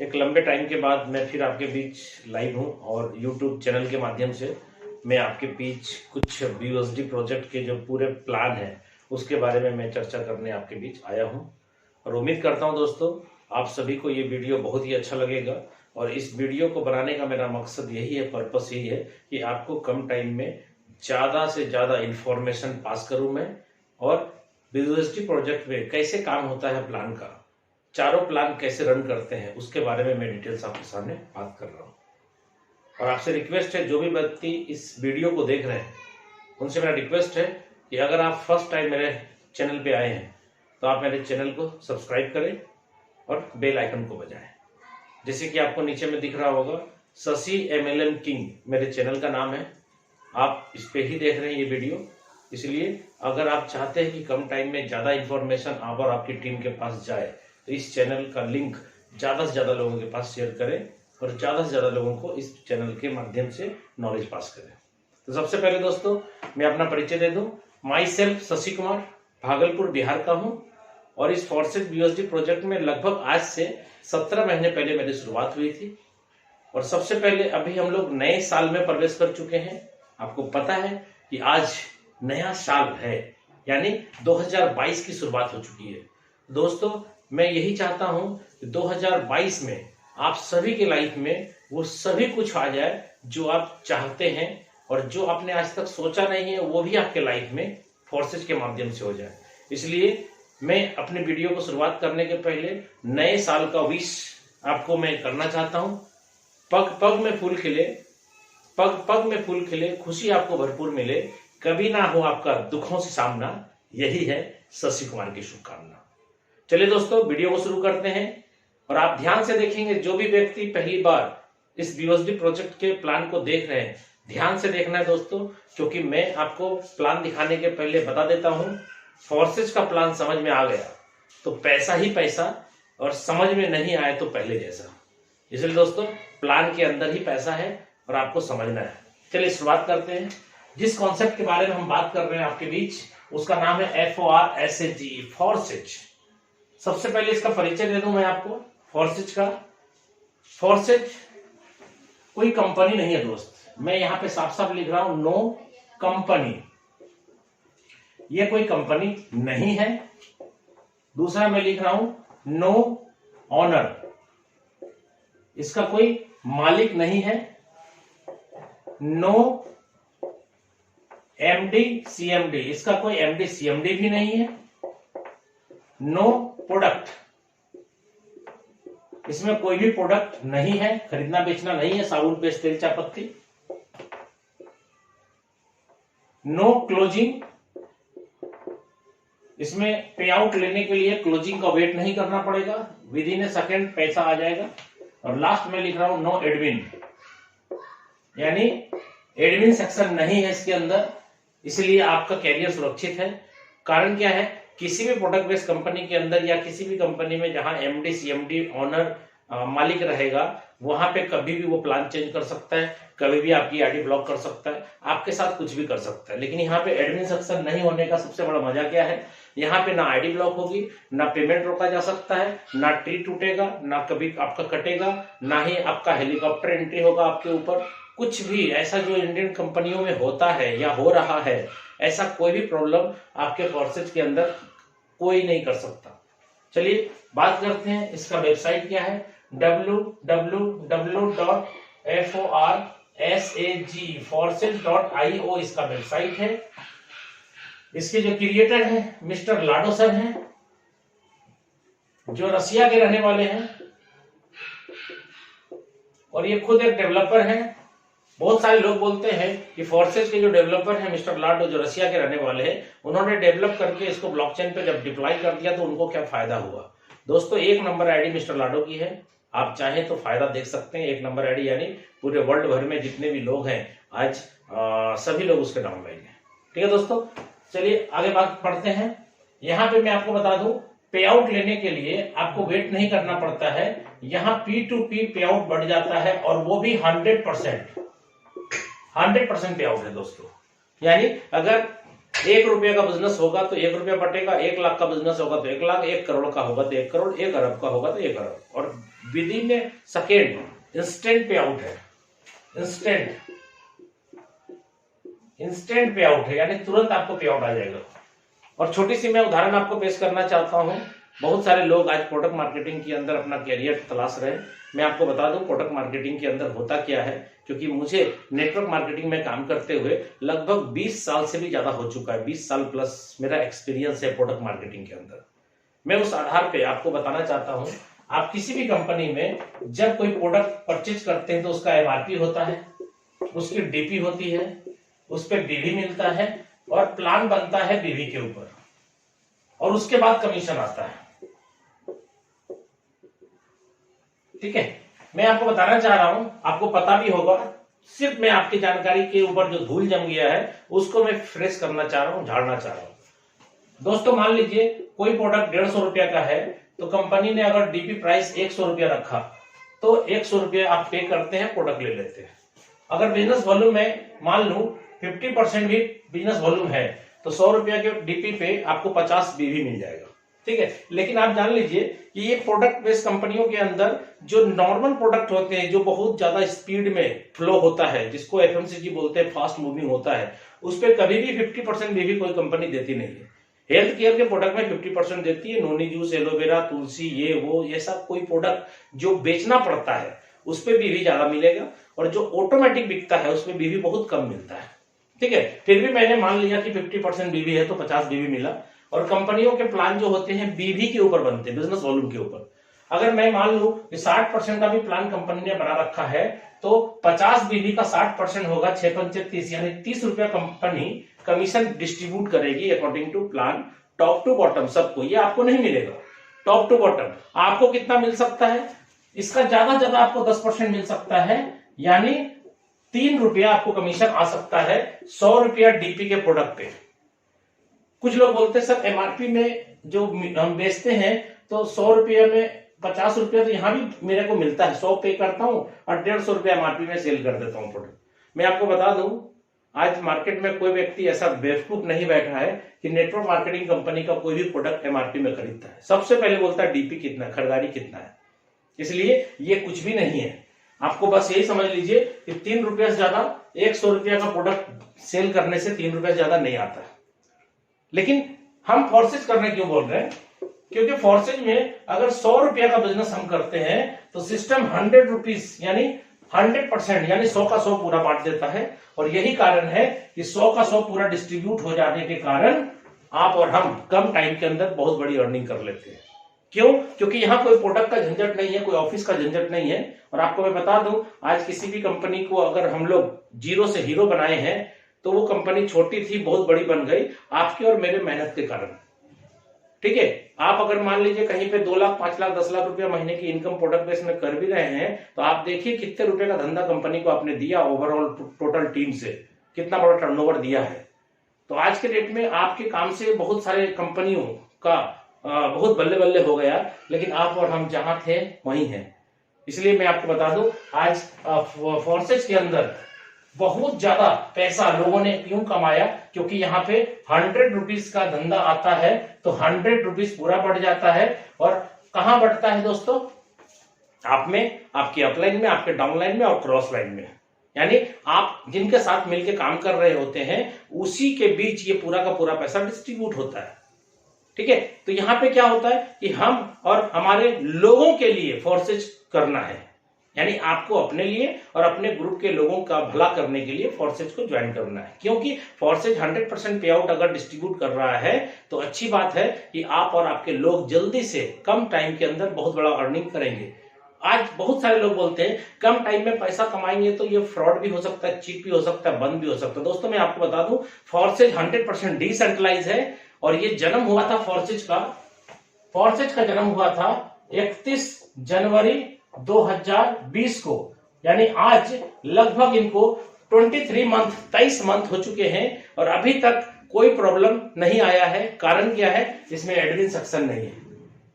एक लंबे टाइम के बाद मैं फिर आपके बीच लाइव हूँ और यूट्यूब चैनल के माध्यम से मैं आपके बीच कुछ BUSD प्रोजेक्ट के जो पूरे प्लान है उसके बारे में मैं चर्चा करने आपके बीच आया हूँ। और उम्मीद करता हूँ दोस्तों आप सभी को ये वीडियो बहुत ही अच्छा लगेगा। और इस वीडियो को बनाने का मेरा मकसद यही है, पर्पस यही है कि आपको कम टाइम में ज़्यादा से ज़्यादा इंफॉर्मेशन पास करूँ मैं, और BUSD प्रोजेक्ट में कैसे काम होता है, प्लान का चारों प्लान कैसे रन करते हैं उसके बारे में मैं डिटेल्स आपके सामने बात कर रहा हूँ। और आपसे रिक्वेस्ट है, जो भी व्यक्ति इस वीडियो को देख रहे हैं उनसे मेरा रिक्वेस्ट है कि अगर आप फर्स्ट टाइम मेरे चैनल पे आए हैं तो आप मेरे चैनल को सब्सक्राइब करें और बेल आइकन को बजाएं। जैसे कि आपको नीचे में दिख रहा होगा, शशि MLM किंग मेरे चैनल का नाम है। आप इस पे ही देख रहे हैं ये वीडियो, इसलिए अगर आप चाहते हैं कि कम टाइम में ज़्यादा इन्फॉर्मेशन आप और आपकी टीम के पास जाए तो इस चैनल का लिंक ज़्यादा से ज़्यादा लोगों के पास शेयर करें और ज़्यादा से ज़्यादा लोगों को इस चैनल के माध्यम से नॉलेज पास करें। तो सबसे पहले दोस्तों मैं अपना परिचय दे दूं। माई सेल्फ शशि कुमार, भागलपुर बिहार का हूं और इस फॉर्सेज BUSD प्रोजेक्ट में लगभग आज से 17 महीने पहले मेरी शुरुआत हुई थी। और सबसे पहले अभी हम लोग नए साल में प्रवेश कर चुके हैं। आपको पता है कि आज नया साल है, यानी 2022 की शुरुआत हो चुकी है। दोस्तों मैं यही चाहता हूं कि 2022 में आप सभी के लाइफ में वो सभी कुछ आ जाए जो आप चाहते हैं, और जो आपने आज तक सोचा नहीं है वो भी आपके लाइफ में फोर्सेज के माध्यम से हो जाए। इसलिए मैं अपने वीडियो को शुरुआत करने के पहले नए साल का विश आपको मैं करना चाहता हूं। पग पग में फूल खिले, पग पग में फूल खिले, खुशी आपको भरपूर मिले, कभी ना हो आपका दुखों से सामना, यही है शशि कुमार की शुभकामना। चलिए दोस्तों वीडियो को शुरू करते हैं और आप ध्यान से देखेंगे। जो भी व्यक्ति पहली बार इस BUSD प्रोजेक्ट के प्लान को देख रहे हैं, ध्यान से देखना है दोस्तों, क्योंकि मैं आपको प्लान दिखाने के पहले बता देता हूं, फोर्सेज का प्लान समझ में आ गया तो पैसा ही पैसा, और समझ में नहीं आए तो पहले जैसा। इसलिए दोस्तों प्लान के अंदर ही पैसा है और आपको समझना है। चलिए शुरुआत करते हैं। जिस कॉन्सेप्ट के बारे में हम बात कर रहे हैं आपके बीच, उसका नाम है FORSAGE, फोर्सेज। सबसे पहले इसका परिचय दे दूं मैं आपको फोर्सेज का। फोर्सेज कोई कंपनी नहीं है दोस्त, मैं यहां पे साफ साफ लिख रहा हूं, नो कंपनी। ये कोई कंपनी नहीं है। दूसरा मैं लिख रहा हूं, नो ऑनर, इसका कोई मालिक नहीं है। नो MD CMD, इसका कोई MD CMD भी नहीं है। नो प्रोडक्ट, इसमें कोई भी प्रोडक्ट नहीं है, खरीदना बेचना नहीं है, साबुन पेस्ट तेल चायपत्ती। नो क्लोजिंग, इसमें पे आउट लेने के लिए क्लोजिंग का वेट नहीं करना पड़ेगा, विद इन ए सेकेंड पैसा आ जाएगा। और लास्ट में लिख रहा हूं, नो एडमिन, यानी एडमिन सेक्शन नहीं है इसके अंदर, इसलिए आपका कैरियर सुरक्षित है। कारण क्या है, किसी भी प्रोडक्ट बेस्ड कंपनी के अंदर या किसी भी कंपनी में जहां MD CMD ऑनर मालिक रहेगा, वहां पे कभी भी वो प्लान चेंज कर सकता है, कभी भी आपकी ID ब्लॉक कर सकता है, आपके साथ कुछ भी कर सकता है। लेकिन यहाँ पे एडमिन सेक्शन नहीं होने का सबसे बड़ा मजा क्या है, यहाँ पे ना ID ब्लॉक होगी, ना पेमेंट रोका जा सकता है, ना ट्री टूटेगा, ना कभी आपका कटेगा, ना ही आपका हेलीकॉप्टर एंट्री होगा आपके ऊपर। कुछ भी ऐसा जो इंडियन कंपनियों में होता है या हो रहा है, ऐसा कोई भी प्रॉब्लम आपके फोर्सेज के अंदर कोई नहीं कर सकता। चलिए बात करते हैं इसका वेबसाइट क्या है। www.forsageforces.io इसका वेबसाइट है। इसके जो क्रिएटर हैं मिस्टर लाडो सर हैं, जो रसिया के रहने वाले हैं, और ये खुद एक डेवलपर हैं। बहुत सारे लोग बोलते हैं कि फोर्सेज के जो डेवलपर हैं मिस्टर लाडो, जो रसिया के रहने वाले हैं, उन्होंने डेवलप करके इसको ब्लॉकचेन पे जब डिप्लॉय कर दिया तो उनको क्या फायदा हुआ। दोस्तों 1 नंबर ID मिस्टर लाडो की है, आप चाहें तो फायदा देख सकते हैं। 1 नंबर ID यानी पूरे वर्ल्ड भर में जितने भी लोग हैं आज सभी लोग उसके नाम लेंगे। ठीक है दोस्तों, चलिए आगे बात पढ़ते हैं। यहाँ पे मैं आपको बता दूं, पे आउट लेने के लिए आपको वेट नहीं करना पड़ता है। यहाँ P2P पे आउट बढ़ जाता है, और वो भी 100% पे आउट है दोस्तों। यानी अगर 1 रुपये का बिजनेस होगा तो 1 रुपया बटेगा, 1 लाख का बिजनेस होगा तो 1 लाख, 1 करोड़ का होगा तो 1 करोड़, 1 अरब का होगा तो 1 अरब, और विद इन सेकेंड इंस्टेंट पे आउट है, इंस्टेंट पे आउट है, यानी तुरंत आपको पे आउट आ जाएगा। और छोटी सी मैं उदाहरण आपको पेश करना चाहता हूं। बहुत सारे लोग आज प्रोडक्ट मार्केटिंग के अंदर अपना कैरियर तलाश रहे हैं। मैं आपको बता दूं प्रोडक्ट मार्केटिंग के अंदर होता क्या है, क्योंकि मुझे नेटवर्क मार्केटिंग में काम करते हुए लगभग 20 साल से भी ज्यादा हो चुका है, 20 साल प्लस मेरा एक्सपीरियंस है प्रोडक्ट मार्केटिंग के अंदर। मैं उस आधार पे आपको बताना चाहता हूं, आप किसी भी कंपनी में जब कोई प्रोडक्ट परचेज करते हैं तो उसका एमआरपी होता है, उसकी डीपी होती है, उस पर बीवी मिलता है और प्लान बनता है बीवी के ऊपर, और उसके बाद कमीशन आता है। ठीक है, मैं आपको बताना चाह रहा हूं, आपको पता भी होगा, सिर्फ मैं आपकी जानकारी के ऊपर जो धूल जम गया है उसको मैं फ्रेश करना चाह रहा हूं, झाड़ना चाह रहा हूं। दोस्तों मान लीजिए कोई प्रोडक्ट 150 रुपया का है, तो कंपनी ने अगर डीपी प्राइस 100 रुपया रखा तो 100 रुपया आप पे करते हैं, प्रोडक्ट ले लेते हैं। अगर बिजनेस वॉल्यूम में मान लू 50% भी बिजनेस वॉल्यूम है तो 100 रुपया के डीपी पे आपको 50 बीवी मिल जाएगा। ठीक है, लेकिन आप जान लीजिए कि ये प्रोडक्ट बेस्ड कंपनियों के अंदर जो नॉर्मल प्रोडक्ट होते हैं, जो बहुत ज्यादा स्पीड में फ्लो होता है, जिसको एफएमसीजी बोलते हैं, फास्ट मूविंग होता है, उस पर कभी भी 50% बीवी कोई कंपनी देती नहीं है। हेल्थ केयर के प्रोडक्ट में 50% देती है, नोनी जूस, एलोवेरा, तुलसी, ये सब कोई प्रोडक्ट जो बेचना पड़ता है उस पर बीवी ज्यादा मिलेगा, और जो ऑटोमेटिक बिकता है उसमें बीवी बहुत कम मिलता है। ठीक है, फिर भी मैंने मान लिया कि 50% बीवी है तो 50 बीवी मिला। और कंपनियों के प्लान जो होते हैं बीवी के ऊपर बनते हैं, बिजनेस वॉल्यूम के ऊपर। अगर मैं मान लू कि 60% का भी प्लान कंपनी ने बना रखा है तो 50 बीवी का 60% होगा, 6 पंचे 30, यानी 30 रुपया कंपनी कमीशन डिस्ट्रीब्यूट करेगी according to plan, top to bottom सबको। ये आपको नहीं मिलेगा टॉप टू बॉटम, आपको कितना मिल सकता है, इसका ज्यादा आपको 10% मिल सकता है, यानी 3 रुपया आपको कमीशन आ सकता है 100 रुपया डीपी के प्रोडक्ट पे। कुछ लोग बोलते हैं सर एमआरपी में जो हम बेचते हैं तो 100 रुपया में 50 रुपया तो यहां भी मेरे को मिलता है, 100 पे करता हूं और 150 रुपया एमआरपी में सेल कर देता हूं प्रोडक्ट। मैं आपको बता दूं, आज मार्केट में कोई व्यक्ति ऐसा बेवकूफ नहीं बैठा है कि नेटवर्क मार्केटिंग कंपनी का कोई भी प्रोडक्ट एमआरपी में खरीदता है। सबसे पहले बोलता है डीपी कितना है, खरीदारी कितना है। इसलिए ये कुछ भी नहीं है, आपको बस यही समझ लीजिए कि 3 रुपया से ज्यादा 100 रुपया का प्रोडक्ट सेल करने से 3 रुपया से ज्यादा नहीं आता है। लेकिन हम फोर्सेज करने क्यों बोल रहे हैं, क्योंकि फोर्सेज में अगर 100 रुपया का बिजनेस हम करते हैं तो सिस्टम 100 रुपीज यानी 100% यानी 100 का 100 पूरा बांट देता है। और यही कारण है कि 100 का 100 पूरा डिस्ट्रीब्यूट हो जाने के कारण आप और हम कम टाइम के अंदर बहुत बड़ी अर्निंग कर लेते हैं। क्यों? क्योंकि यहाँ कोई प्रोडक्ट का झंझट नहीं है, कोई ऑफिस का झंझट नहीं है। और आपको मैं बता दूं, आज किसी भी कंपनी को अगर हम लोग जीरो से हीरो बनाए हैं तो वो कंपनी छोटी थी बहुत बड़ी बन गई आपके और मेरे मेहनत के कारण। ठीक है, आप अगर मान लीजिए कहीं पे 2 लाख 5 लाख 10 लाख रुपया महीने की इनकम प्रोडक्ट बेस में कर भी रहे हैं तो आप देखिए कितने रुपए का धंधा कंपनी को आपने दिया, ओवरऑल टोटल टीम से कितना बड़ा टर्नओवर दिया है। तो आज के डेट में आपके काम से बहुत सारे कंपनियों का बहुत बल्ले बल्ले हो गया, लेकिन आप और हम जहां थे वहीं हैं। इसलिए मैं आपको बता दूं, आज फोर्सेज के अंदर बहुत ज्यादा पैसा लोगों ने क्यों कमाया, क्योंकि यहाँ पे 100 रुपीज का धंधा आता है तो 100 रुपीज पूरा बढ़ जाता है। और कहां बढ़ता है दोस्तों? आप में, आपके अपलाइन में, आपके डाउनलाइन में और क्रॉस लाइन में, यानी आप जिनके साथ मिलकर काम कर रहे होते हैं उसी के बीच ये पूरा का पूरा पैसा डिस्ट्रीब्यूट होता है। ठीक है, तो यहाँ पे क्या होता है कि हम और हमारे लोगों के लिए फोर्सेज करना है, यानी आपको अपने लिए और अपने ग्रुप के लोगों का भला करने के लिए फोर्सेज को ज्वाइन करना है। क्योंकि फोर्सेज 100% पे आउट अगर डिस्ट्रीब्यूट कर रहा है तो अच्छी बात है कि आप और आपके लोग जल्दी से कम टाइम के अंदर बहुत बड़ा अर्निंग करेंगे। आज बहुत सारे लोग बोलते हैं कम टाइम में पैसा कमाएंगे तो ये फ्रॉड भी हो सकता है, चीट भी हो सकता है, बंद भी हो सकता है। दोस्तों मैं आपको बता दूं, फोर्सेज 100% डिसेंट्रलाइज है और ये जन्म हुआ था फोर्सेज का जन्म हुआ था 31 जनवरी 2020 को, यानी आज लगभग इनको 23 मंथ हो चुके हैं और अभी तक कोई प्रॉब्लम नहीं आया है। कारण क्या है? इसमें एडमिन सेक्शन नहीं है।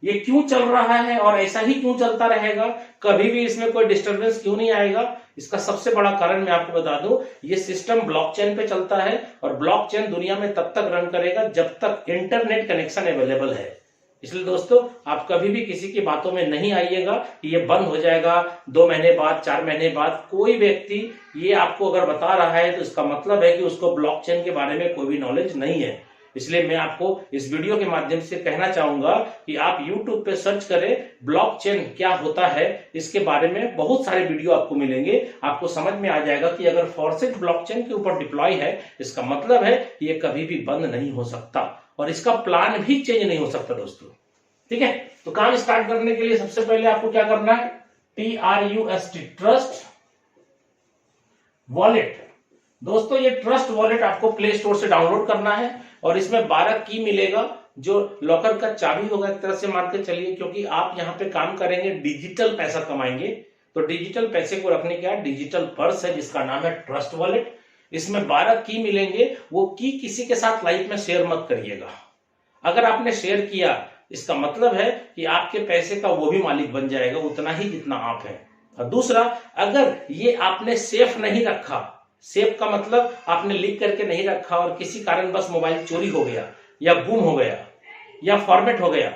ये क्यों चल रहा है और ऐसा ही क्यों चलता रहेगा, कभी भी इसमें कोई डिस्टर्बेंस क्यों नहीं आएगा? इसका सबसे बड़ा कारण मैं आपको बता दूं, ये सिस्टम ब्लॉकचेन पे चलता है और ब्लॉकचेन दुनिया में तब तक रन करेगा जब तक इंटरनेट कनेक्शन अवेलेबल है। इसलिए दोस्तों आप कभी भी किसी की बातों में नहीं आइएगा कि ये बंद हो जाएगा 2 महीने बाद, 4 महीने बाद। कोई व्यक्ति ये आपको अगर बता रहा है तो इसका मतलब है कि उसको ब्लॉकचेन के बारे में कोई भी नॉलेज नहीं है। इसलिए मैं आपको इस वीडियो के माध्यम से कहना चाहूंगा कि आप YouTube पे सर्च करें ब्लॉकचेन क्या होता है, इसके बारे में बहुत सारे वीडियो आपको मिलेंगे। आपको समझ में आ जाएगा कि अगर फॉरेक्स ब्लॉकचेन के ऊपर डिप्लॉय है, इसका मतलब है कि ये कभी भी बंद नहीं हो सकता और इसका प्लान भी चेंज नहीं हो सकता दोस्तों। ठीक है, तो काम स्टार्ट करने के लिए सबसे पहले आपको क्या करना है, TRUST ट्रस्ट वॉलेट। दोस्तों ये ट्रस्ट वॉलेट आपको प्ले स्टोर से डाउनलोड करना है और इसमें 12 की मिलेगा जो लॉकर का चाबी होगा एक तरह से मान के चलिए, क्योंकि आप यहाँ पे काम करेंगे, डिजिटल पैसा कमाएंगे। तो डिजिटल पैसे को रखने का डिजिटल पर्स है जिसका नाम है ट्रस्ट वॉलेट। इसमें 12 की मिलेंगे। वो की किसी के साथ लाइफ में शेयर मत करिएगा। अगर आपने शेयर किया इसका मतलब है कि आपके पैसे का वो भी मालिक बन जाएगा उतना ही जितना आप है। और दूसरा, अगर ये आपने सेफ नहीं रखा, सेफ का मतलब आपने लिख करके नहीं रखा और किसी कारण बस मोबाइल चोरी हो गया या गुम हो गया या फॉर्मेट हो गया,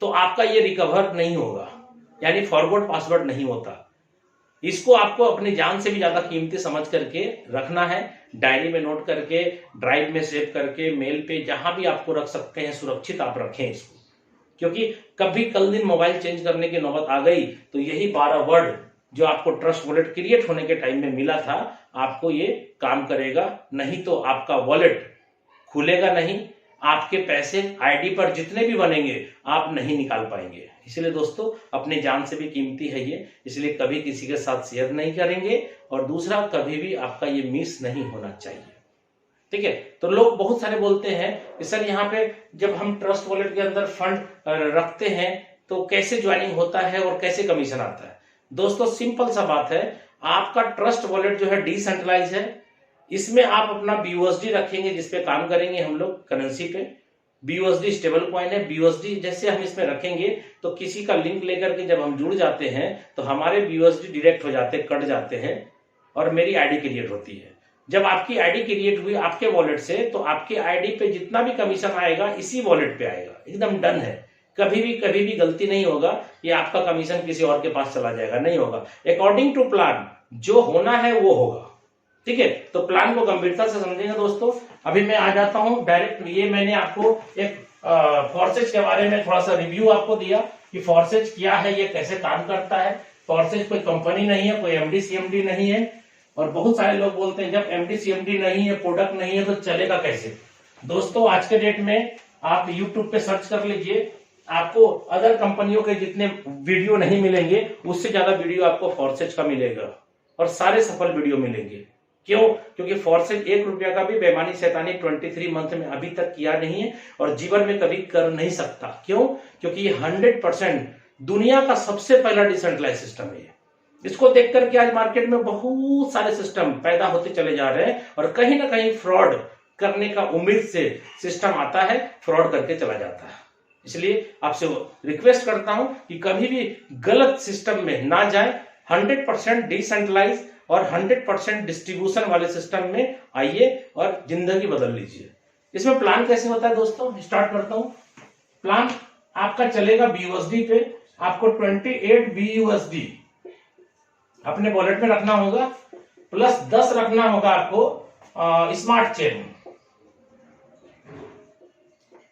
तो आपका ये रिकवर नहीं होगा, यानी फॉरवर्ड पासवर्ड नहीं होता। इसको आपको अपनी जान से भी ज्यादा कीमती समझ करके रखना है। डायरी में नोट करके, ड्राइव में सेव करके, मेल पे, जहां भी आपको रख सकते हैं सुरक्षित आप रखें इसको, क्योंकि कभी कल दिन मोबाइल चेंज करने की नौबत आ गई तो यही 12 वर्ड जो आपको ट्रस्ट वॉलेट क्रिएट होने के टाइम में मिला था आपको ये काम करेगा। नहीं तो आपका वॉलेट खुलेगा नहीं, आपके पैसे आईडी पर जितने भी बनेंगे आप नहीं निकाल पाएंगे। इसलिए दोस्तों अपनी जान से भी कीमती है ये, इसलिए कभी किसी के साथ शेयर नहीं करेंगे। और दूसरा, कभी भी आपका ये मिस नहीं होना चाहिए। ठीक है, तो लोग बहुत सारे बोलते हैं कि सर यहाँ पे जब हम ट्रस्ट वॉलेट के अंदर फंड रखते हैं तो कैसे ज्वाइनिंग होता है और कैसे कमीशन आता है। दोस्तों सिंपल सा बात है, आपका ट्रस्ट वॉलेट जो है डिसेंट्रलाइज है। इसमें आप अपना BUSD रखेंगे जिसपे काम करेंगे हम लोग करेंसी पे। BUSD स्टेबल कॉइन है। BUSD जैसे हम इसमें रखेंगे तो किसी का लिंक लेकर के जब हम जुड़ जाते हैं तो हमारे BUSD डायरेक्ट हो जाते हैं, कट जाते हैं और मेरी आईडी क्रिएट होती है। जब आपकी आईडी क्रिएट हुई आपके वॉलेट से तो आपके आईडी पे जितना भी कमीशन आएगा इसी वॉलेट पे आएगा। एकदम डन है। कभी भी गलती नहीं होगा कि आपका कमीशन किसी और के पास चला जाएगा, नहीं होगा। अकॉर्डिंग टू प्लान जो होना है वो होगा। ठीक है, तो प्लान को गंभीरता से समझेंगे दोस्तों। अभी मैं आ जाता हूं डायरेक्ट। ये मैंने आपको एक फॉरेक्स के बारे में थोड़ा सा रिव्यू आपको दिया कि फॉरेक्स क्या है, ये कैसे काम करता है। फॉरेक्स कोई कंपनी नहीं है, कोई MD CMD नहीं है। और बहुत सारे लोग बोलते हैं जब MD CMD नहीं है, प्रोडक्ट नहीं है तो चलेगा कैसे। दोस्तों आज के डेट में आप YouTube पे सर्च कर लीजिए, आपको अदर कंपनियों के जितने वीडियो नहीं मिलेंगे उससे ज्यादा वीडियो आपको फॉरेक्स का मिलेगा और सारे सफल वीडियो मिलेंगे। क्यों? क्योंकि फॉरेक्स 1 रुपया का भी बेईमानी शैतानी 23 मंथ में अभी तक किया नहीं है और जीवन में कभी कर नहीं सकता। क्यों? क्योंकि ये 100% दुनिया का सबसे पहला डिसेंट्रलाइज सिस्टम है। इसको देख करके आज मार्केट में बहुत सारे सिस्टम पैदा होते चले जा रहे हैं और कहीं ना कहीं फ्रॉड करने का उम्मीद से सिस्टम आता है, फ्रॉड करके चला जाता है। इसलिए आपसे रिक्वेस्ट करता हूं कि कभी भी गलत सिस्टम में ना जाए। 100% डिसेंट्रलाइज और 100% डिस्ट्रीब्यूशन वाले सिस्टम में आइए और जिंदगी बदल लीजिए। इसमें प्लान कैसे होता है दोस्तों, स्टार्ट करता हूं। प्लान आपका चलेगा BUSD पे। आपको 28 BUSD अपने वॉलेट में रखना होगा, प्लस 10 रखना होगा आपको स्मार्ट चेन।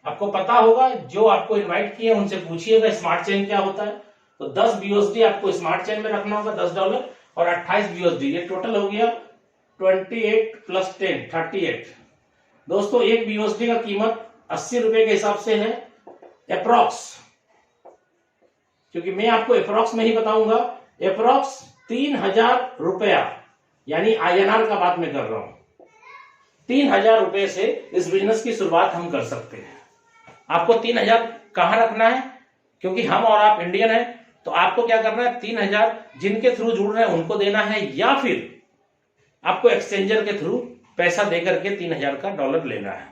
आपको पता होगा, जो आपको इनवाइट किए उनसे पूछिएगा स्मार्ट चेन क्या होता है। तो 10 BUSD आपको स्मार्ट चेन में रखना होगा, $10 और 28 BUSD। ये टोटल हो गया 28 + 10 38। दोस्तों एक BUSD का कीमत 80 रुपए के हिसाब से है अप्रॉक्स, क्योंकि मैं आपको अप्रॉक्स में ही बताऊंगा। अप्रॉक्स 3000 रुपया, यानी INR का बात मैं कर रहा हूं। 3000 रुपए से इस बिजनेस की शुरुआत हम कर सकते हैं। आपको 3000 कहां रखना है, क्योंकि हम और आप इंडियन हैं, तो आपको क्या करना है, 3000 जिनके थ्रू जुड़ रहे हैं उनको देना है, या फिर आपको एक्सचेंजर के थ्रू पैसा देकर के 3000 का डॉलर लेना है।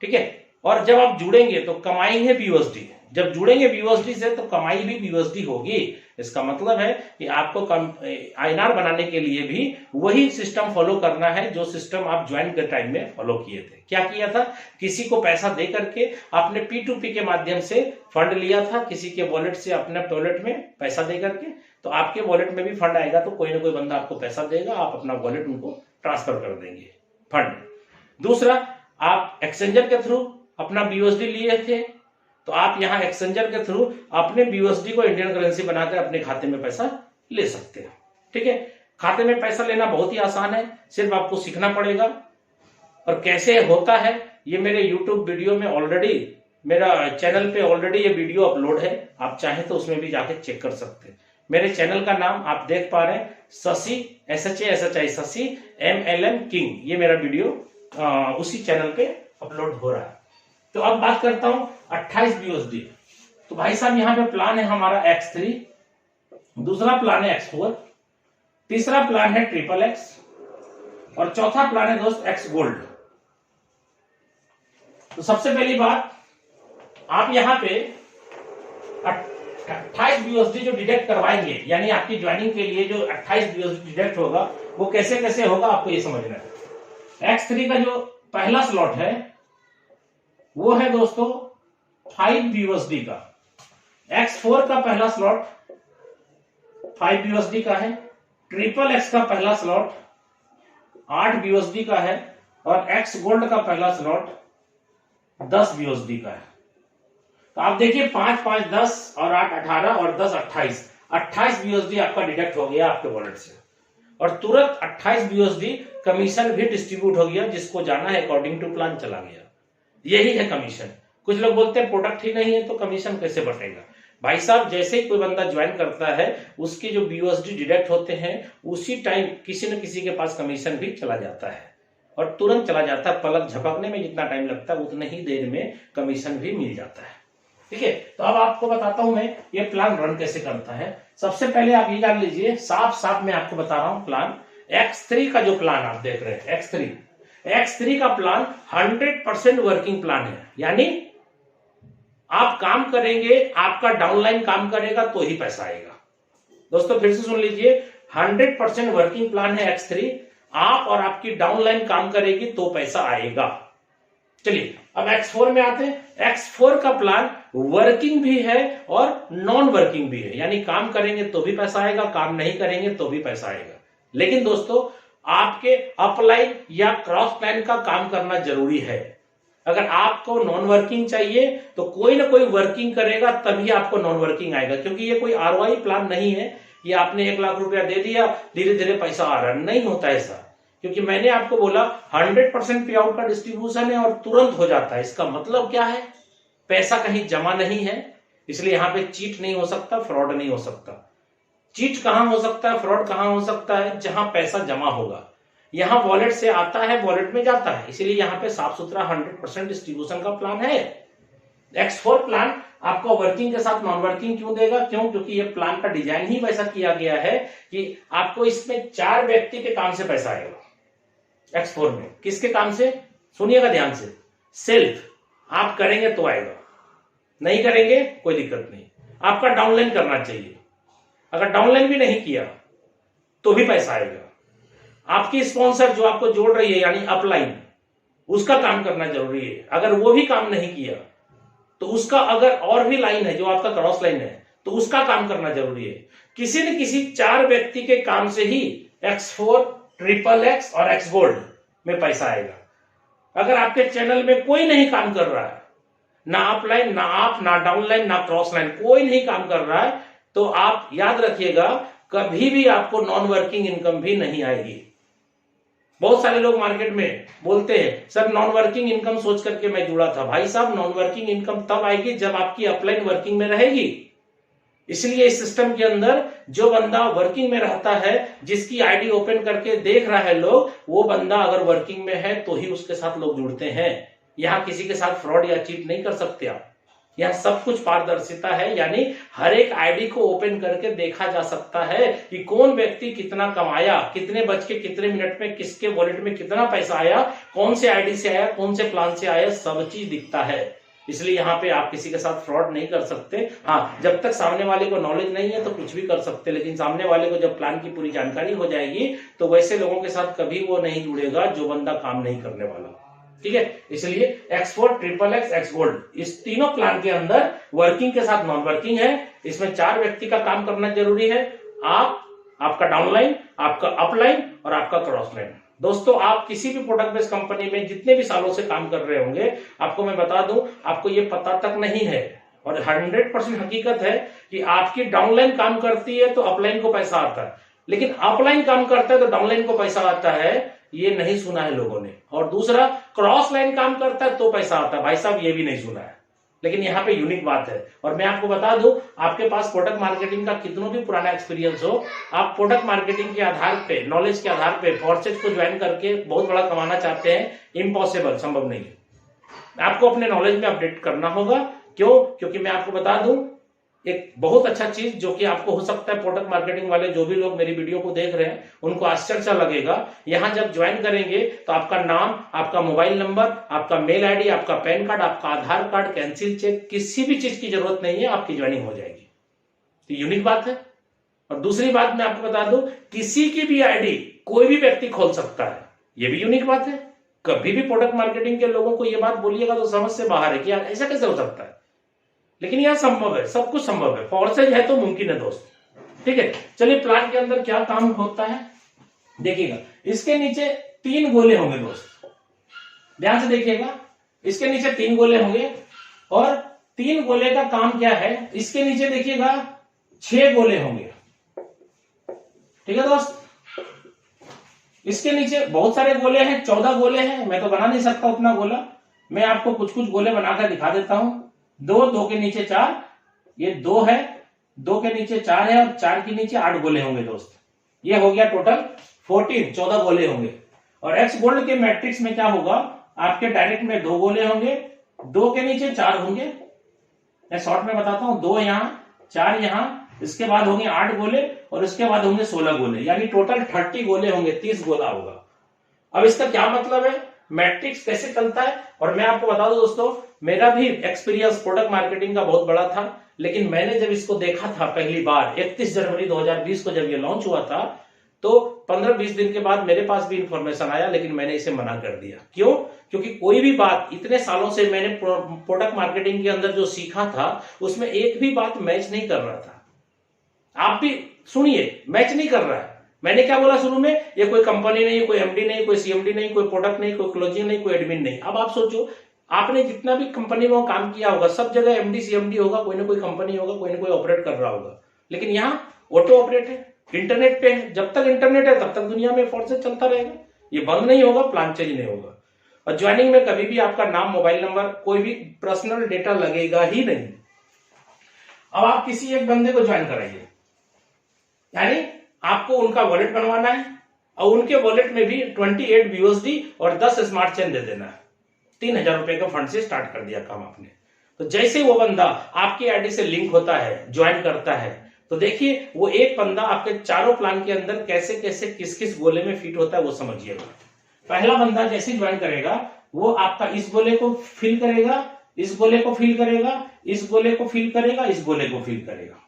ठीक है, और जब आप जुड़ेंगे तो कमाएंगे BUSD, जब जुड़ेंगे BUSD से तो कमाई भी BUSD होगी। इसका मतलब है कि आपको INR बनाने के लिए भी वही सिस्टम फॉलो करना है जो सिस्टम आप ज्वाइन के टाइम में फॉलो किए थे। क्या किया था? किसी को पैसा दे करके आपने P2P के माध्यम से फंड लिया था, किसी के वॉलेट से अपने वॉलेट में पैसा दे करके, तो आपके वॉलेट में भी फंड आएगा तो कोई ना कोई बंदा आपको पैसा देगा, आप अपना वॉलेट उनको ट्रांसफर कर देंगे फंड। दूसरा, आप एक्सचेंजर के थ्रू अपना BUSD लिए थे तो आप यहां एक्सचेंजर के थ्रू अपने BUSD को इंडियन करेंसी बनाकर अपने खाते में पैसा ले सकते हैं। ठीक है, खाते में पैसा लेना बहुत ही आसान है, सिर्फ आपको सीखना पड़ेगा। और कैसे होता है ये मेरे YouTube वीडियो में ऑलरेडी, मेरा चैनल पे ऑलरेडी ये वीडियो अपलोड है, आप चाहें तो उसमें भी जाके चेक कर सकते हैं। मेरे चैनल का नाम आप देख पा रहे हैं, Shashi SHASHI Shashi MLM king, ये मेरा वीडियो उसी चैनल पे अपलोड हो रहा है। तो अब बात करता हूं 28 BUSD। तो भाई साहब यहां पे प्लान है हमारा X3, दूसरा प्लान है X4, तीसरा प्लान है XXX और चौथा प्लान है दोस्त X गोल्ड। तो सबसे पहली बात, आप यहां पे 28 BUSD जो डिडक्ट करवाएंगे, यानी आपकी ज्वाइनिंग के लिए जो 28 BUSD डिडक्ट होगा वो कैसे कैसे होगा आपको ये समझना है। X3 का जो पहला स्लॉट है वो है दोस्तों 5 BUSD का, X4 का पहला स्लॉट 5 BUSD का है, XXX का पहला स्लॉट 8 BUSD का है और X गोल्ड का पहला स्लॉट 10 BUSD का है। तो आप देखिए 5 5 10 और 8 18 और 10 28 BUSD आपका डिडक्ट हो गया आपके वॉलेट से, और तुरंत 28 BUSD कमीशन भी डिस्ट्रीब्यूट हो गया, जिसको जाना है अकॉर्डिंग टू प्लान चला गया। यही है कमीशन। कुछ लोग बोलते हैं प्रोडक्ट ही नहीं है तो कमीशन कैसे बटेगा। भाई साहब, जैसे ही कोई बंदा ज्वाइन करता है उसके जो BUSD डिडक्ट होते हैं उसी टाइम किसी न किसी के पास कमीशन भी चला जाता है, और तुरंत चला जाता है। पलक झपकने में जितना टाइम लगता है उतने ही देर में कमीशन भी मिल जाता है। ठीक है, तो अब आपको बताता हूं मैं ये प्लान रन कैसे करता है। सबसे पहले आप ये जान लीजिए, साफ साफ मैं आपको बता रहा हूं प्लान। X3 का जो प्लान आप देख रहे हैं, X3 का प्लान 100% वर्किंग प्लान है, यानी आप काम करेंगे, आपका डाउनलाइन काम करेगा तो ही पैसा आएगा। दोस्तों फिर से सुन लीजिए, 100% वर्किंग प्लान है X3, आप और आपकी डाउनलाइन काम करेगी तो पैसा आएगा। चलिए अब X4 में आते हैं। X4 का प्लान वर्किंग भी है और नॉन वर्किंग भी है, यानी काम करेंगे तो भी पैसा आएगा, काम नहीं करेंगे तो भी पैसा आएगा। लेकिन दोस्तों आपके अपलाइन या क्रॉस लाइन का काम करना जरूरी है। अगर आपको नॉन वर्किंग चाहिए तो कोई ना कोई वर्किंग करेगा तभी आपको नॉन वर्किंग आएगा, क्योंकि ये कोई ROI प्लान नहीं है। ये आपने 1 लाख रुपया दे दिया, धीरे धीरे पैसा आ रहा, नहीं होता ऐसा। क्योंकि मैंने आपको बोला 100% पे आउट का डिस्ट्रीब्यूशन है और तुरंत हो जाता है। इसका मतलब क्या है? पैसा कहीं जमा नहीं है, इसलिए यहां पे चीट नहीं हो सकता, फ्रॉड नहीं हो सकता। चीट कहां हो सकता है, फ्रॉड कहां हो सकता है? जहां पैसा जमा होगा। यहां वॉलेट से आता है, वॉलेट में जाता है, इसीलिए यहां पे साफ सुथरा 100% डिस्ट्रीब्यूशन का प्लान है। X4 प्लान आपको वर्किंग के साथ नॉन वर्किंग क्यों देगा? क्यों? क्योंकि ये प्लान का डिजाइन ही वैसा किया गया है कि आपको इसमें 4 व्यक्ति के काम से पैसा आएगा। X4 में किसके काम से? सुनिएगा ध्यान से। सेल्फ आप करेंगे तो आएगा, नहीं करेंगे कोई दिक्कत नहीं। आपका डाउनलाइन करना चाहिए, अगर डाउनलाइन भी नहीं किया तो भी पैसा आएगा। आपकी स्पॉन्सर जो आपको जोड़ रही है यानी अपलाइन, उसका काम करना जरूरी है। अगर वो भी काम नहीं किया तो उसका, अगर और भी लाइन है जो आपका क्रॉस लाइन है तो उसका काम करना जरूरी है। किसी न किसी 4 व्यक्ति के काम से ही X4, XXX और X गोल्ड में पैसा आएगा। अगर आपके चैनल में कोई नहीं काम कर रहा है, ना अपलाइन, ना आप, ना डाउनलाइन, ना क्रॉस लाइन, कोई नहीं काम कर रहा है, तो आप याद रखिएगा कभी भी आपको नॉन वर्किंग इनकम भी नहीं आएगी। बहुत सारे लोग मार्केट में बोलते हैं सर नॉन वर्किंग इनकम सोच करके मैं जुड़ा था। भाई साहब, नॉन वर्किंग इनकम तब आएगी जब आपकी अपलाइन वर्किंग में रहेगी। इसलिए इस सिस्टम के अंदर जो बंदा वर्किंग में रहता है, जिसकी आईडी ओपन करके देख रहा है लोग, वो बंदा अगर वर्किंग में है तो ही उसके साथ लोग जुड़ते हैं। यहां किसी के साथ फ्रॉड या चीट नहीं कर सकते आप। यह सब कुछ पारदर्शिता है, यानी हर एक आईडी को ओपन करके देखा जा सकता है कि कौन व्यक्ति कितना कमाया, कितने बज के कितने मिनट में किसके वॉलेट में कितना पैसा आया, कौन से आईडी से आया, कौन से प्लान से आया, सब चीज दिखता है। इसलिए यहाँ पे आप किसी के साथ फ्रॉड नहीं कर सकते। हाँ, जब तक सामने वाले को नॉलेज नहीं है तो कुछ भी कर सकते, लेकिन सामने वाले को जब प्लान की पूरी जानकारी हो जाएगी तो वैसे लोगों के साथ कभी वो नहीं जुड़ेगा जो बंदा काम नहीं करने वाला। ठीक है, इसलिए X4, XXX, X गोल्ड इस तीनों प्लान के अंदर वर्किंग के साथ नॉन वर्किंग है। इसमें 4 व्यक्ति का काम करना जरूरी है, आप, आपका डाउनलाइन, आपका अपलाइन और आपका क्रॉस लाइन। दोस्तों, आप किसी भी प्रोडक्ट बेस्ड कंपनी में जितने भी सालों से काम कर रहे होंगे, आपको मैं बता दूं, आपको ये पता तक नहीं है और 100% हकीकत है कि आपकी डाउनलाइन काम करती है तो अपलाइन को पैसा आता है, लेकिन अपलाइन काम करता है तो डाउनलाइन को पैसा आता है, ये नहीं सुना है लोगों ने। और दूसरा, क्रॉस लाइन काम करता है तो पैसा आता है, भाई साहब ये भी नहीं सुना है। लेकिन यहाँ पे यूनिक बात है, और मैं आपको बता दूं, आपके पास प्रोडक्ट मार्केटिंग का कितना भी पुराना एक्सपीरियंस हो, आप प्रोडक्ट मार्केटिंग के आधार पे, नॉलेज के आधार पे फोर्सेज को ज्वाइन करके बहुत बड़ा कमाना चाहते हैं, इम्पॉसिबल, संभव नहीं है। आपको अपने नॉलेज में अपडेट करना होगा। क्यों? क्योंकि मैं आपको बता दूं, एक बहुत अच्छा चीज जो कि आपको हो सकता है, प्रोडक्ट मार्केटिंग वाले जो भी लोग मेरी वीडियो को देख रहे हैं उनको आश्चर्य लगेगा, यहां जब ज्वाइन करेंगे तो आपका नाम, आपका मोबाइल नंबर, आपका मेल आईडी, आपका पैन कार्ड, आपका आधार कार्ड, कैंसिल चेक, किसी भी चीज की जरूरत नहीं है, आपकी ज्वाइनिंग हो जाएगी। तो यूनिक बात है। और दूसरी बात मैं आपको बता दूं, किसी की भी आईडी कोई भी व्यक्ति खोल सकता है, यह भी यूनिक बात है। कभी भी प्रोडक्ट मार्केटिंग के लोगों को यह बात बोलिएगा तो समझ से बाहर है कि यार ऐसा कैसे हो सकता है, लेकिन यह संभव है, सब कुछ संभव है, फोर्सेज है तो मुमकिन है दोस्त। ठीक है, चलिए प्लान के अंदर क्या काम होता है देखिएगा। इसके नीचे 3 गोले होंगे दोस्त, ध्यान से देखिएगा, इसके नीचे 3 गोले होंगे और 3 गोले का काम क्या है, इसके नीचे देखिएगा 6 गोले होंगे। ठीक है दोस्त, इसके नीचे बहुत सारे गोले हैं, 14 गोले हैं, मैं तो बना नहीं सकता उतना गोला, मैं आपको कुछ कुछ गोले बनाकर दिखा देता हूं। 2 के नीचे 4, ये 2 है, 2 के नीचे 4 है और 4 के नीचे 8 गोले होंगे दोस्त। ये हो गया टोटल 14 गोले होंगे। और एक्स गोल्ड के मैट्रिक्स में क्या होगा, आपके डायरेक्ट में 2 गोले होंगे, 2 के नीचे 4 होंगे, मैं शॉर्ट में बताता हूं, 2 यहां, 4 यहां, इसके बाद होंगे 8 गोले और इसके बाद होंगे 16 गोले, यानी टोटल 30 गोले होंगे, 30 गोला होगा। अब इसका क्या मतलब है, मैट्रिक्स कैसे चलता है, और मैं आपको बता दूं दोस्तों, मेरा भी एक्सपीरियंस प्रोडक्ट मार्केटिंग का बहुत बड़ा था, लेकिन मैंने जब इसको देखा था पहली बार 31 जनवरी 2020 को जब ये लॉन्च हुआ था, तो 15-20 दिन के बाद मेरे पास भी इंफॉर्मेशन आया, लेकिन मैंने इसे मना कर दिया। क्यों? क्योंकि कोई भी बात, इतने सालों से मैंने प्रोडक्ट मार्केटिंग के अंदर जो सीखा था उसमें एक भी बात मैच नहीं कर रहा था। आप भी सुनिए, मैच नहीं कर रहा है। मैंने क्या बोला शुरू में, ये कोई कंपनी नहीं, कोई एमडी नहीं, कोई सीएमडी नहीं, कोई प्रोडक्ट नहीं, कोई क्लोजिंग नहीं, कोई एडमिन नहीं। अब आप सोचो, आपने जितना भी कंपनी में काम किया होगा, सब जगह एमडी सीएमडी होगा, कोई ना कोई कंपनी होगा, कोई ना कोई ऑपरेट कर रहा होगा, लेकिन यहाँ ऑटो ऑपरेट है, इंटरनेट पे है। जब तक इंटरनेट है तब तक दुनिया में फोर्सेज चलता रहेगा, ये बंद नहीं होगा, प्लान चेंज नहीं होगा। और ज्वाइनिंग में कभी भी आपका नाम, मोबाइल नंबर, कोई भी पर्सनल डेटा लगेगा ही नहीं। अब आप किसी एक बंदे को ज्वाइन कराइए, यानी आपको उनका वॉलेट बनवाना है और उनके वॉलेट में भी 28 BUSD और 10 स्मार्ट चेन दे देना है। 3000 रुपए का फंड से स्टार्ट कर दिया काम आपने। तो जैसे वो बंदा आपकी आईडी से लिंक होता है, ज्वाइन करता है, तो देखिए वो एक बंदा आपके चारों प्लान के अंदर कैसे कैसे किस किस गोले में फिट होता है वो समझिएगा। पहला बंदा जैसे ज्वाइन करेगा, वो आपका इस गोले को फिल करेगा, इस गोले को फिल करेगा, इस गोले को फिल करेगा, इस गोले को फिल करेगा।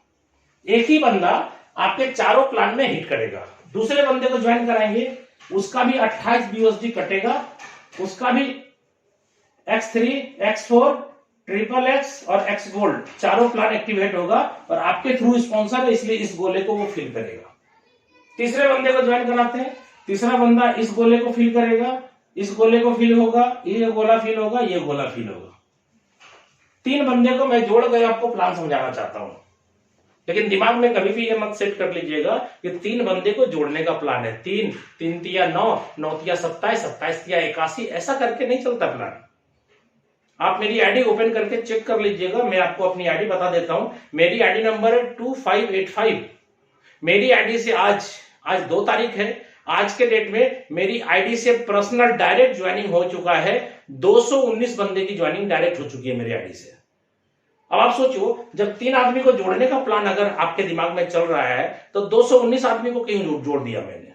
एक ही बंदा आपके चारों प्लान में हिट करेगा। दूसरे बंदे को ज्वाइन कराएंगे, उसका भी 28 BUSD कटेगा, उसका भी X3, X4, XXX और X गोल्ड चारों प्लान एक्टिवेट होगा और आपके थ्रू स्पॉन्सर है, इसलिए इस गोले को वो फिल करेगा। तीसरे बंदे को ज्वाइन कराते हैं, तीसरा बंदा इस गोले को फिल करेगा, इस गोले को फिल होगा, ये गोला फिल होगा, ये गोला फिल होगा। 3 बंदे को मैं जोड़ गए आपको प्लान समझाना चाहता हूं, लेकिन दिमाग में कभी भी ये मत सेट कर लीजिएगा कि 3 बंदे को जोड़ने का प्लान है। 3 3 9 9 27 27 81, ऐसा करके नहीं चलता प्लान। आप मेरी आईडी ओपन करके चेक कर लीजिएगा, मैं आपको अपनी आईडी बता देता हूं। मेरी आईडी नंबर है 2585। मेरी आईडी से आज 2 तारीख है, आज के डेट में मेरी आईडी से पर्सनल डायरेक्ट ज्वाइनिंग हो चुका है। 219 बंदे की ज्वाइनिंग डायरेक्ट हो चुकी है मेरी आईडी से। अब आप सोचो, जब 3 आदमी को जोड़ने का प्लान अगर आपके दिमाग में चल रहा है, तो 219 आदमी को क्यों जोड़ दिया मैंने।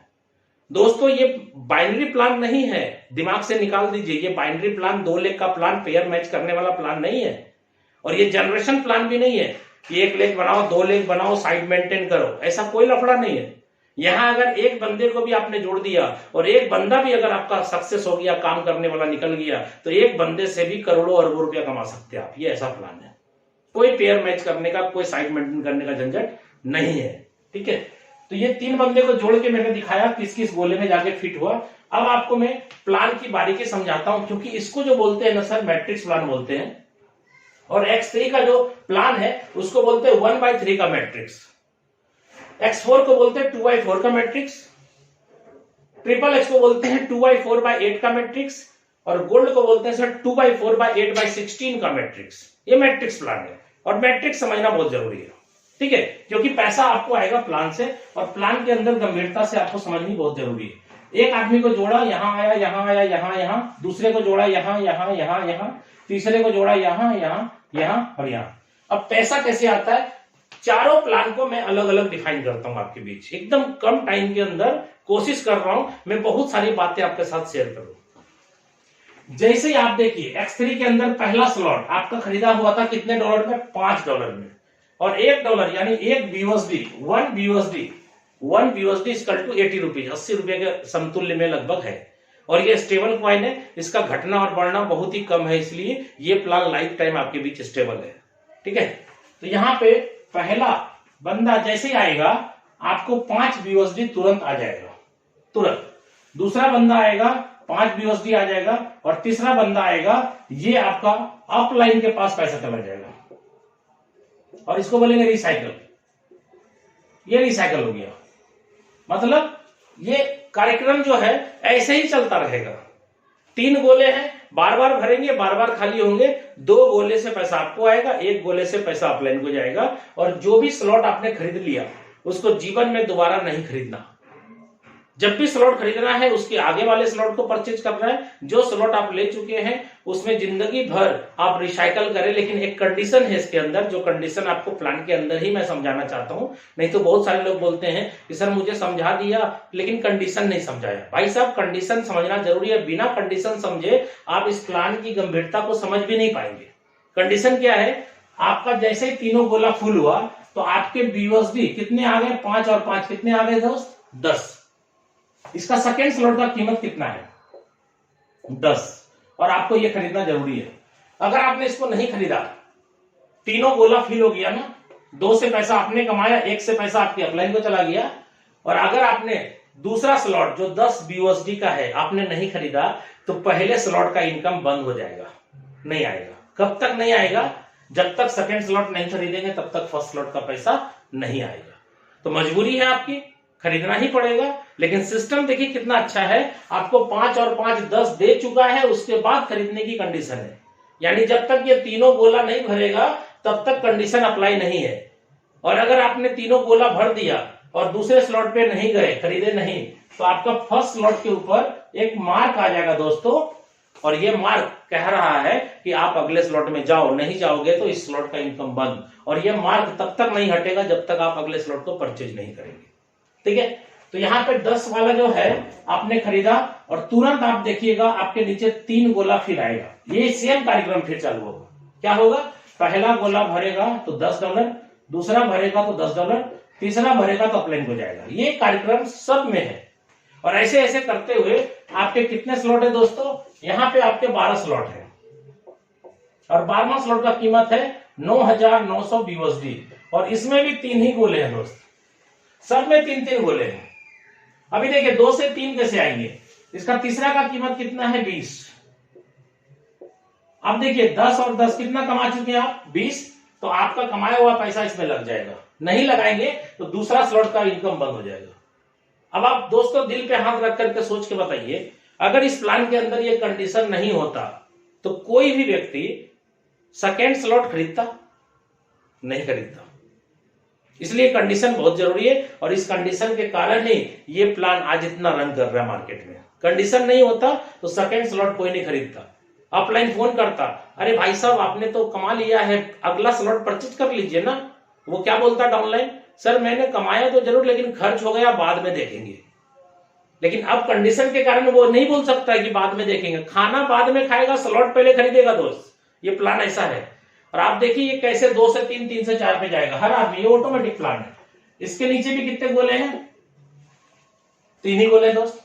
दोस्तों ये बाइनरी प्लान नहीं है, दिमाग से निकाल दीजिए। ये बाइनरी प्लान 2 लेग का प्लान, पेयर मैच करने वाला प्लान नहीं है। और ये जनरेशन प्लान भी नहीं है कि 1 लेग बनाओ, 2 लेग बनाओ, साइड मेंटेन करो, ऐसा कोई लफड़ा नहीं है। यहां अगर एक बंदे को भी आपने जोड़ दिया और एक बंदा भी अगर आपका सक्सेस हो गया, काम करने वाला निकल गया, तो एक बंदे से भी करोड़ों अरबों रुपया कमा सकते हैं आप। ये ऐसा प्लान है। कोई पेयर मैच करने का, कोई साइड मेंटेन करने का झंझट नहीं है। ठीक है, तो ये 3 बंदे को जोड़ के मैंने दिखाया किस किस गोले में जाके फिट हुआ। अब आपको मैं प्लान की बारीकी समझाता हूं, क्योंकि इसको जो बोलते हैं ना सर, मैट्रिक्स प्लान बोलते हैं। और X3 का जो प्लान है उसको बोलते हैं 1/3 का मैट्रिक्स। X4 को बोलते हैं 2/4 का मैट्रिक्स। ट्रिपल X को बोलते हैं 2/4/8 का मैट्रिक्स। और गोल्ड को बोलते हैं सर 2/4/8/16 का मैट्रिक्स। ये मैट्रिक्स प्लान है और मैट्रिक्स समझना बहुत जरूरी है। ठीक है, क्योंकि पैसा आपको आएगा प्लान से, और प्लान के अंदर गंभीरता से आपको समझनी बहुत जरूरी है। एक आदमी को जोड़ा, यहां आया, यहां आया, यहां, दूसरे को जोड़ा यहां, यहां, तीसरे को जोड़ा यहां, यहां और यहां। अब पैसा कैसे आता है, चारों प्लान को मैं अलग अलग डिफाइन करता हूं आपके बीच, एकदम कम टाइम के अंदर। कोशिश कर रहा हूं मैं बहुत सारी बातें आपके साथ शेयर करूं। जैसे ही आप देखिए X3 के अंदर पहला स्लॉट आपका खरीदा हुआ था कितने डॉलर में, $5 में। और $1 यानी 1 BUSD, 1 BUSD equal to 80 rupees, 80 रुपए के समतुल्य में लगभग है। और ये स्टेबल कॉइन है, इसका घटना और बढ़ना बहुत ही कम है, इसलिए ये प्लान लाइफ टाइम आपके बीच स्टेबल है। ठीक है, तो यहाँ पे पहला बंदा जैसे ही आएगा आपको 5 BUSD तुरंत आ जाएगा, तुरंत। दूसरा बंदा आएगा 5 BUSD आ जाएगा। और तीसरा बंदा आएगा, ये आपका अपलाइन के पास पैसा चला जाएगा और इसको बोलेंगे रिसाइकल। ये रिसाइकल हो गया, मतलब ये कार्यक्रम जो है ऐसे ही चलता रहेगा। 3 गोले हैं, बार बार भरेंगे, बार बार खाली होंगे। 2 गोले से पैसा आपको आएगा, 1 गोले से पैसा अपलाइन को जाएगा। और जो भी स्लॉट आपने खरीद लिया उसको जीवन में दोबारा नहीं खरीदना। जब भी स्लॉट खरीदना है उसके आगे वाले स्लॉट को परचेज करना है। जो स्लॉट आप ले चुके हैं उसमें जिंदगी भर आप रिसाइकल करें, लेकिन एक कंडीशन है इसके अंदर, जो कंडीशन आपको प्लान के अंदर ही मैं समझाना चाहता हूं। नहीं तो बहुत सारे लोग बोलते हैं कि सर मुझे समझा दिया लेकिन कंडीशन नहीं समझाया। भाई साहब, कंडीशन समझना जरूरी है। बिना कंडीशन समझे आप इस प्लान की गंभीरता को समझ भी नहीं पाएंगे। कंडीशन क्या है, आपका जैसे ही तीनों गोला फुल हुआ तो आपके BUSD कितने आ गए, 5 और 5 कितने आ गए दोस्त, 10। इसका सेकेंड स्लॉट का कीमत कितना है, 10। और आपको यह खरीदना जरूरी है। अगर आपने इसको नहीं खरीदा, तीनों गोला फिल हो गया ना, 2 से पैसा आपने कमाया, 1 से पैसा आपके अपलाइन को चला गया। और अगर आपने दूसरा स्लॉट जो 10 BUSD का है आपने नहीं खरीदा, तो पहले स्लॉट का इनकम बंद हो जाएगा, नहीं आएगा। कब तक नहीं आएगा, जब तक सेकेंड स्लॉट नहीं खरीदेंगे तब तक फर्स्ट स्लॉट का पैसा नहीं आएगा। तो मजबूरी है आपकी, खरीदना ही पड़ेगा। लेकिन सिस्टम देखिए कितना अच्छा है, आपको 5 और 5 10 दे चुका है, उसके बाद खरीदने की कंडीशन है। यानी जब तक ये तीनों गोला नहीं भरेगा तब तक कंडीशन अप्लाई नहीं है। और अगर आपने तीनों गोला भर दिया और दूसरे स्लॉट पे नहीं गए, खरीदे नहीं, तो आपका फर्स्ट स्लॉट के ऊपर एक मार्क आ जाएगा दोस्तों। और ये मार्क कह रहा है कि आप अगले स्लॉट में जाओ, नहीं जाओगे तो इस स्लॉट का इनकम बंद। और ये मार्क तब तक नहीं हटेगा जब तक आप अगले स्लॉट को परचेज नहीं करेंगे। ठीक है, तो यहाँ पे 10 वाला जो है आपने खरीदा और तुरंत आप देखिएगा आपके नीचे 3 गोला फिर आएगा। ये सेम कार्यक्रम फिर चालू होगा। क्या होगा, पहला गोला भरेगा तो $10, दूसरा भरेगा तो $10, तीसरा भरेगा तो अपलाइन को जाएगा। ये कार्यक्रम सब में है। और ऐसे ऐसे करते हुए आपके कितने स्लॉट है दोस्तों, यहाँ पे आपके 12 स्लॉट है। और 12वां स्लॉट का कीमत है 9,900 BUSD। और इसमें भी 3 ही गोले हैं दोस्त, सब में 3-3 गोले हैं। अभी देखिए 2 से 3 कैसे आएंगे। इसका तीसरा का कीमत कितना है, 20। अब देखिए 10 और 10 कितना कमा चुके हैं आप, 20। तो आपका कमाया हुआ पैसा इसमें लग जाएगा। नहीं लगाएंगे तो दूसरा स्लॉट का इनकम बंद हो जाएगा। अब आप दोस्तों दिल पे हाथ रख करके सोच के बताइए, अगर इस प्लान के अंदर ये कंडीशन नहीं होता तो कोई भी व्यक्ति सेकेंड स्लॉट खरीदता, नहीं खरीदता। इसलिए कंडीशन बहुत जरूरी है। और इस कंडीशन के कारण ही ये प्लान आज इतना रन कर रहा है मार्केट में। कंडीशन नहीं होता तो सेकेंड स्लॉट कोई नहीं खरीदता। अपलाइन फोन करता, अरे भाई साहब आपने तो कमा लिया है, अगला स्लॉट परचेज कर लीजिए ना। वो क्या बोलता डाउनलाइन, सर मैंने कमाया तो जरूर लेकिन खर्च हो गया, बाद में देखेंगे। लेकिन अब कंडीशन के कारण वो नहीं बोल सकता है कि बाद में देखेंगे, खाना बाद में खाएगा, स्लॉट पहले खरीदेगा दोस्त। ये प्लान ऐसा है। और आप देखिए ये कैसे 2 से 3, 3 से 4 पे जाएगा हर आदमी, ये ऑटोमेटिक प्लान है। इसके नीचे भी कितने गोले हैं? 3 ही गोले दोस्त।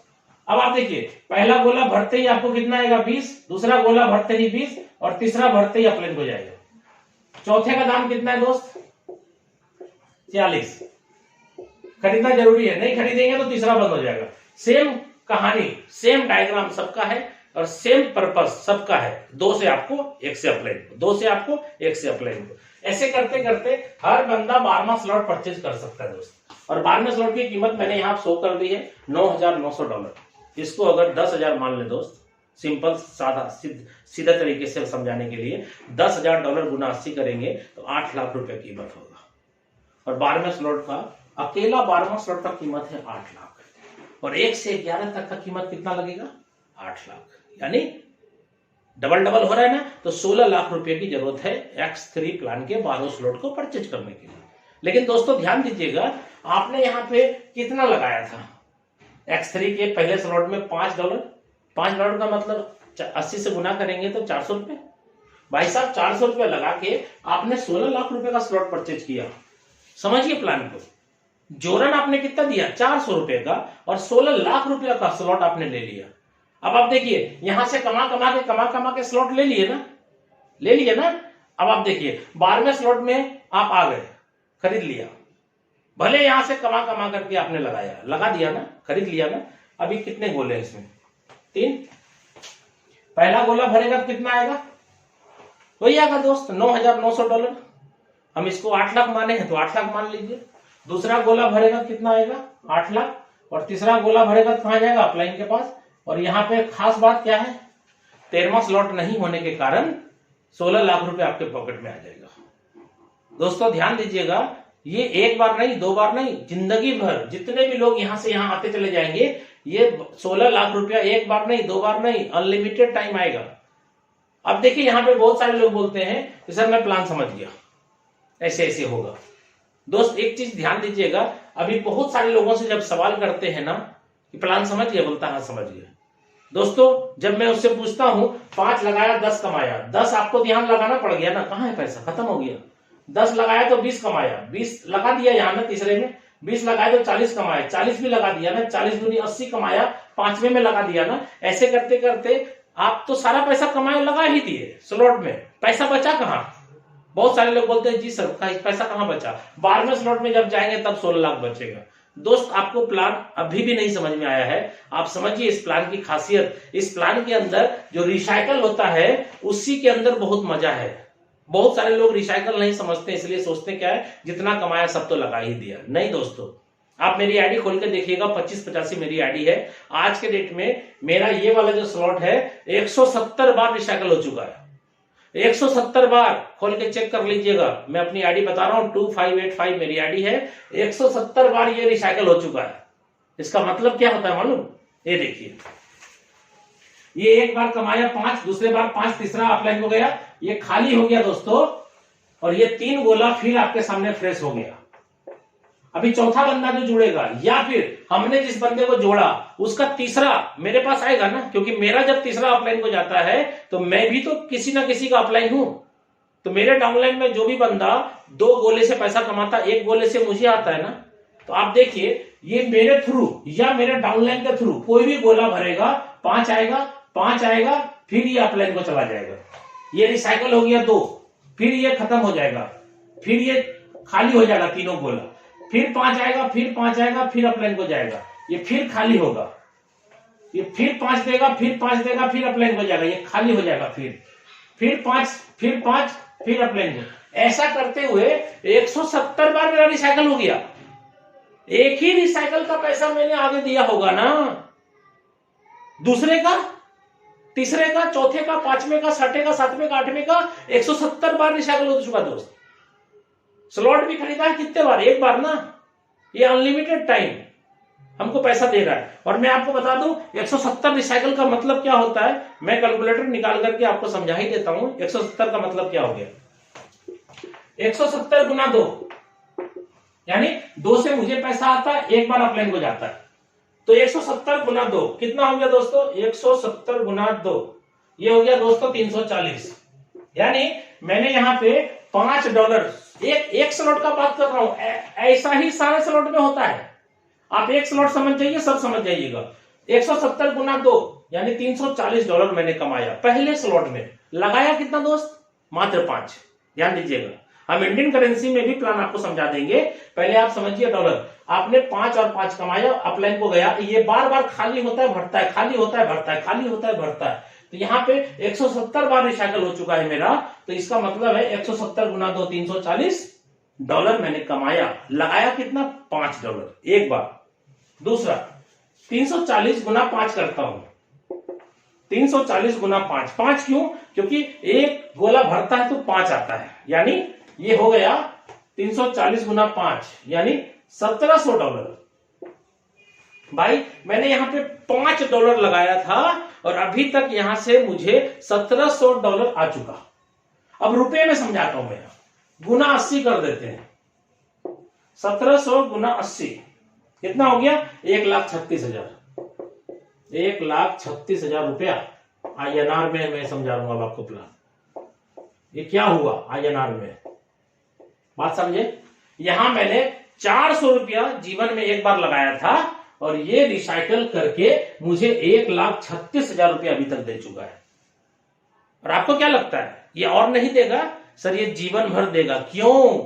अब आप देखिए पहला गोला भरते ही आपको कितना आएगा? 20, दूसरा गोला भरते ही 20, और तीसरा भरते ही अपलेन हो जाएगा। चौथे का दाम कितना है दोस्त? 40। खरीदना जरूरी है, नहीं खरीदेंगे तो तीसरा बंद हो जाएगा। सेम कहानी, सेम डायग्राम सबका है और सेम पर्पस सबका है। 2 से आपको 1 से अपलाइन, 2 से आपको 1 से अपलाइन। ऐसे करते करते हर बंदा 12वां स्लॉट परचेज कर सकता है दोस्त। और 12वें स्लॉट की कीमत मैंने यहाँ शो कर दी है $9,900। इसको अगर 10,000 मान ले दोस्त, सिंपल सादा सीधा तरीके से समझाने के लिए, $10,000 गुना 80 करेंगे तो 8 लाख रुपए कीमत होगा। और 12वें स्लॉट का अकेला 12वां स्लॉट का कीमत है 8 लाख, और 1 से 11 तक का कीमत कितना लगेगा? 8 लाख। यानी डबल डबल हो रहा है ना। तो 16 लाख रुपए की जरूरत है X3 प्लान के 12 स्लॉट को परचेज करने के लिए। लेकिन दोस्तों ध्यान दीजिएगा, आपने यहाँ पे कितना लगाया था? X3 के पहले स्लॉट में $5। $5 का मतलब 80 से गुना करेंगे तो 400 रुपए। भाई साहब 400 रुपए लगा के आपने 16 लाख रुपए का स्लॉट परचेज किया। समझिए प्लान को, जोरन आपने कितना दिया? 400 रुपए का, और 16 लाख रुपए का स्लॉट आपने ले लिया। अब आप देखिए यहां से कमा कमा के स्लॉट ले लिए ना। अब आप देखिए 12वें स्लॉट में आप आ गए, खरीद लिया। भले यहां से कमा करके आपने लगा दिया ना, खरीद लिया ना। अभी कितने गोले हैं इसमें? 3। पहला गोला भरेगा तो कितना आएगा? वही आएगा दोस्त $9,900। हम इसको 8 लाख माने हैं तो 8 लाख मान लीजिए। दूसरा गोला भरेगा कितना आएगा? 8 लाख। और तीसरा गोला भरेगा तो कहां जाएगा? अपलाइन के पास। और यहाँ पे खास बात क्या है? 13वां स्लॉट नहीं होने के कारण 16 लाख रुपए आपके पॉकेट में आ जाएगा। दोस्तों ध्यान दीजिएगा, ये एक बार नहीं, 2 बार नहीं, जिंदगी भर जितने भी लोग यहां से यहां आते चले जाएंगे, ये 16 लाख रुपया एक बार नहीं, 2 बार नहीं, अनलिमिटेड टाइम आएगा। अब देखिए यहाँ पे बहुत सारे लोग बोलते हैं कि सर मैं प्लान समझ गया, ऐसे ऐसे होगा। दोस्त एक चीज ध्यान दीजिएगा, अभी बहुत सारे लोगों से जब सवाल करते हैं ना कि प्लान समझ गया, बोलता हाँ समझ गया। दोस्तों जब मैं उससे पूछता हूं 5 लगाया 10 कमाया, 10 आपको ध्यान लगाना पड़ गया ना, कहां है पैसा? खत्म हो गया। 10 लगाया तो 20 कमाया, 20 लगा दिया यहाँ ना तीसरे में, 20 लगाया तो 40 कमाया, 40 भी लगा दिया ना, 40 दूनी 80 कमाया, 5वें में लगा दिया ना। ऐसे करते करते आप तो सारा पैसा कमाए लगा ही दिए स्लॉट में, पैसा बचा कहां? बहुत सारे लोग बोलते हैं जी सर पैसा कहां बचा? 12वें स्लॉट में जब जाएंगे तब 16 लाख बचेगा। दोस्त आपको प्लान अभी भी नहीं समझ में आया है। आप समझिए इस प्लान की खासियत, इस प्लान के अंदर जो रिसाइकल होता है उसी के अंदर बहुत मजा है। बहुत सारे लोग रिसाइकल नहीं समझते, इसलिए सोचते क्या है जितना कमाया सब तो लगा ही दिया। नहीं दोस्तों, आप मेरी आईडी खोल के देखिएगा, 2585 मेरी आईडी है। आज के डेट में मेरा ये वाला जो स्लॉट है 170 बार रिसाइकल हो चुका है। 170 बार खोल के चेक कर लीजिएगा, मैं अपनी आईडी बता रहा हूं, 2585 मेरी आईडी है। 170 बार ये रिसाइकल हो चुका है। इसका मतलब क्या होता है मालूम? ये देखिए, ये एक बार कमाया 5, दूसरे बार 5, तीसरा अपलाइन हो गया, ये खाली हो गया दोस्तों, और ये 3 गोला फिर आपके सामने फ्रेश हो गया। अभी चौथा बंदा जो जुड़ेगा, या फिर हमने जिस बंदे को जोड़ा उसका तीसरा मेरे पास आएगा ना, क्योंकि मेरा जब तीसरा अपलाइन को जाता है तो मैं भी तो किसी ना किसी का अपलाइन हूं। तो मेरे डाउनलाइन में जो भी बंदा 2 गोले से पैसा कमाता, 1 गोले से मुझे आता है ना, तो आप देखिए ये मेरे थ्रू या मेरे डाउनलाइन के थ्रू कोई भी गोला भरेगा, 5 आएगा, फिर ये अपलाइन को चला जाएगा। ये रिसाइकल हो गया 2, फिर ये खत्म हो जाएगा, फिर ये खाली हो जाएगा 3 गोला, फिर 5 आएगा, फिर अपलाइन को जाएगा, ये फिर खाली होगा, ये फिर 5 देगा, फिर अपलाइन को जाएगा, ये खाली हो जाएगा, फिर 5, फिर अपलाइन को। ऐसा करते हुए 170 बार मेरा रिसाइकल हो गया। एक ही रिसाइकल का पैसा मैंने आगे दिया होगा ना, दूसरे का, तीसरे का, चौथे का, 5वें का, 6वें का, 7वें का, 8वें का 170 बार रिसाइकल हो चुका दोस्त। स्लॉट भी खरीदा है कितने बार? 1 बार ना। ये अनलिमिटेड टाइम हमको पैसा दे रहा है। और मैं आपको बता दूं 170 रिसाइकल का मतलब क्या होता है, मैं कैलकुलेटर निकाल करके आपको समझा ही देता हूं। 170 का मतलब क्या हो गया? 170 गुना 2, यानी 2 से मुझे पैसा आता है, 1 बार अपलाइन को जाता है, तो 170 गुना 2 कितना हो गया दोस्तों? 170 गुना 2 ये हो गया दोस्तों 340। यानी मैंने यहाँ पे $5 एक स्लॉट का बात कर रहा हूं, ऐसा ही सारे स्लॉट में होता है। आप एक स्लॉट समझ जाइए, सब समझ जाइएगा। 170 गुना 2 यानी $340 मैंने कमाया पहले स्लॉट में। लगाया कितना दोस्त? मात्र 5। ध्यान दीजिएगा, हम इंडियन करेंसी में भी प्लान आपको समझा देंगे, पहले आप समझिए डॉलर। आपने 5 और 5 कमाया, अपलाइन को गया, ये बार बार खाली होता है भरता है, खाली होता है भरता है, खाली होता है भरता है। तो यहाँ पे 170 बार रिसाइकल हो चुका है मेरा, तो इसका मतलब है 170 गुना 2 $340 मैंने कमाया। लगाया कितना? $5 एक बार। दूसरा 340 गुना 5 करता हूं, 340 गुना 5। 5 क्यों? क्योंकि एक गोला भरता है तो 5 आता है, यानी ये हो गया 340 गुना 5 यानी $1700। भाई मैंने यहां पे $5 लगाया था और अभी तक यहां से मुझे $1700 आ चुका। अब रुपए में समझाता हूं मैं, गुना 80 कर देते हैं। 1700 गुना 80 कितना हो गया? 1,36,000। 1,36,000 रुपया INR में मैं समझा रहा हूं आपको प्लान। ये क्या हुआ INR में, बात समझे? यहां मैंने 400 रुपया जीवन में एक बार लगाया था और ये रिसाइकल करके मुझे 1,36,000 रुपया अभी तक दे चुका है। और आपको क्या लगता है ये और नहीं देगा? सर ये जीवन भर देगा। क्यों?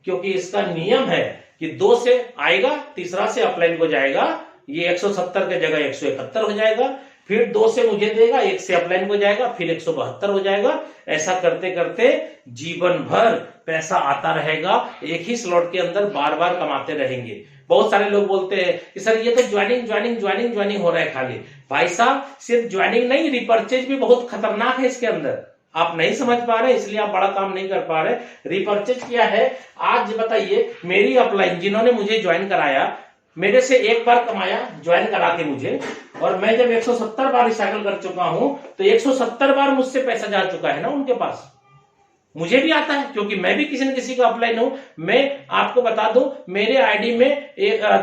क्योंकि इसका नियम है कि 2 से आएगा, तीसरा से अपलाइन को जाएगा, ये 170 के जगह 171 हो जाएगा, फिर 2 से मुझे देगा, 1 से अपलाइन को जाएगा, फिर 172 हो जाएगा। ऐसा करते करते जीवन भर पैसा आता रहेगा। एक ही स्लॉट के अंदर बार बार कमाते रहेंगे। बहुत सारे लोग बोलते हैं कि सर ये तो ज्वाइनिंग हो रहा है खाली। भाई साहब सिर्फ ज्वाइनिंग नहीं, रिपर्चेज भी बहुत खतरनाक है इसके अंदर। आप नहीं समझ पा रहे इसलिए आप बड़ा काम नहीं कर पा रहे। रिपर्चेज क्या है आज बताइए? मेरी अपलाइन जिन्होंने मुझे ज्वाइन कराया, मेरे से एक बार कमाया ज्वाइन करा के मुझे, और मैं जब 170 बार रिसाइकल कर चुका हूं तो 170 बार मुझसे पैसा जा चुका है ना उनके पास। मुझे भी आता है क्योंकि मैं भी किसी न किसी का अपलाइन हूं। मैं आपको बता दूं मेरे आईडी में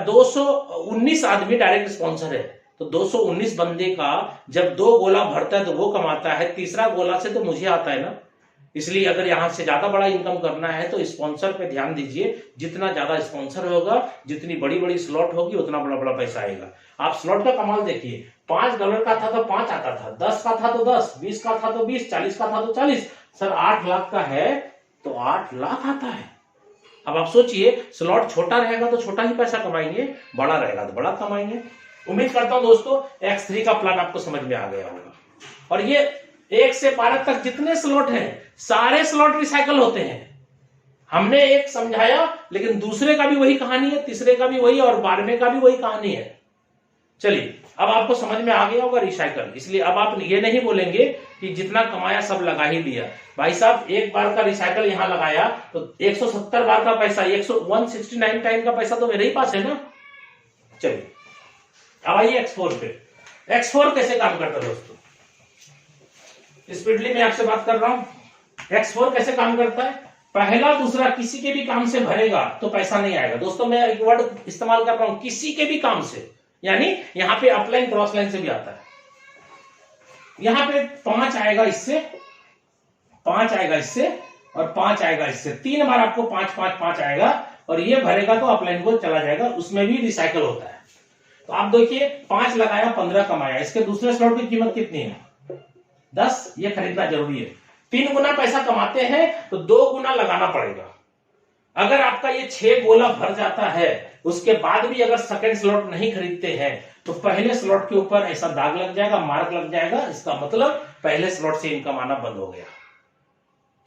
219 आदमी डायरेक्ट स्पॉन्सर है। तो 219 बंदे का जब 2 गोला भरता है तो वो कमाता है, तीसरा गोला से तो मुझे आता है ना। इसलिए अगर यहां से ज्यादा बड़ा इनकम करना है तो स्पॉन्सर पे ध्यान दीजिए। जितना ज्यादा स्पॉन्सर होगा, जितनी बड़ी बड़ी स्लॉट होगी, उतना बड़ा बड़ा पैसा आएगा। आप स्लॉट का कमाल देखिए, $5 का था तो 5 आता था, 10 का था तो 10, 20 का था तो 20, 40 का था तो 40। सर 8 लाख का है तो 8 लाख आता है। अब आप सोचिए, स्लॉट छोटा रहेगा तो छोटा ही पैसा कमाएंगे, बड़ा रहेगा तो बड़ा कमाएंगे। उम्मीद करता हूं दोस्तों X3 का प्लान आपको समझ में आ गया होगा। और ये 1 से 12 तक जितने स्लॉट हैं, सारे स्लॉट रिसाइकल होते हैं। हमने एक समझाया, लेकिन दूसरे का भी वही कहानी है, तीसरे का भी वही, और 12वें का भी वही कहानी है। चलिए अब आपको समझ में आ गया होगा रिसाइकल। इसलिए अब आप ये नहीं बोलेंगे कि जितना कमाया सब लगा ही दिया। भाई साहब एक बार का रिसाइकल यहां लगाया तो 170 बार का पैसा, 169 टाइम का पैसा तो मेरे ही पास है ना। चलिए अब आइए X4 पे। X4 कैसे काम करता है दोस्तों? स्पीडली मैं आपसे बात कर रहा हूं। X4 कैसे काम करता है? पहला दूसरा किसी के भी काम से भरेगा तो पैसा नहीं आएगा। दोस्तों मैं एक वर्ड इस्तेमाल कर रहा हूं, किसी के भी काम से, यानी यहां पे अपलाइन क्रॉस लाइन से भी आता है। यहां पे 5 आएगा इससे, 5 आएगा इससे और 5 आएगा इससे। 3 बार आपको 5 5 5 आएगा और ये भरेगा तो अपलाइन को चला जाएगा, उसमें भी रिसाइकल होता है। तो आप देखिए 5 लगाया 15 कमाया। इसके दूसरे स्लॉट की कीमत कितनी है? 10। ये खरीदना जरूरी है। 3 गुना पैसा कमाते हैं तो 2 गुना लगाना पड़ेगा। अगर आपका ये 6 गोला भर जाता है, उसके बाद भी अगर सेकंड स्लॉट नहीं खरीदते हैं तो पहले स्लॉट के ऊपर ऐसा दाग लग जाएगा, मार्क लग जाएगा। इसका मतलब पहले स्लॉट से इनकम आना बंद हो गया।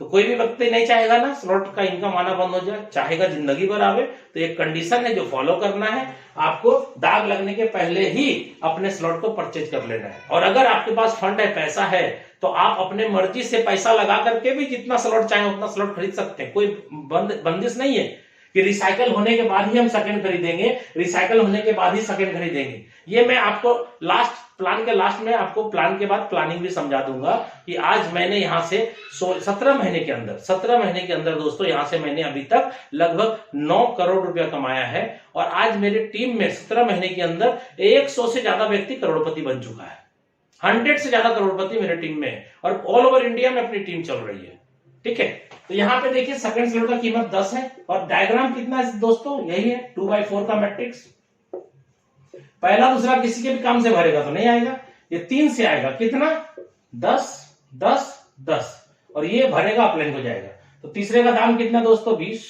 तो कोई भी व्यक्ति नहीं चाहेगा ना स्लॉट का इनकम आना बंद हो जाए, चाहेगा जिंदगी भर आवे। तो एक कंडीशन है जो फॉलो करना है, आपको दाग लगने के पहले ही अपने स्लॉट को परचेज कर लेना है। और अगर आपके पास फंड है, पैसा है, तो आप अपने मर्जी से पैसा लगा करके भी जितना स्लॉट चाहे उतना स्लॉट खरीद सकते हैं। कोई बंदिश नहीं है कि रिसाइकल होने के बाद ही हम सेकंड खरीदेंगे, रिसाइकल होने के बाद ही सेकंड खरीदेंगे। ये मैं आपको लास्ट प्लान के लास्ट में आपको प्लान के बाद प्लानिंग भी समझा दूंगा कि आज मैंने यहां से 17 महीने के अंदर दोस्तों यहां से मैंने अभी तक लगभग 9 करोड़ रुपया कमाया है। और आज मेरे टीम में 17 महीने के अंदर 100 से ज्यादा व्यक्ति करोड़पति बन चुका है। 100 से ज्यादा करोड़पति मेरे टीम में है और ऑल ओवर इंडिया में अपनी टीम चल रही है। ठीक है, तो यहां पे देखिए सेकंड स्लॉट का कीमत 10 है और डायग्राम कितना है दोस्तों, यही है 2/4 का मैट्रिक्स। पहला दूसरा किसी के भी काम से भरेगा तो नहीं आएगा, ये 3 से आएगा, कितना 10 10 10 और ये भरेगा अपलाइन हो जाएगा। तो तीसरे का दाम कितना दोस्तों 20।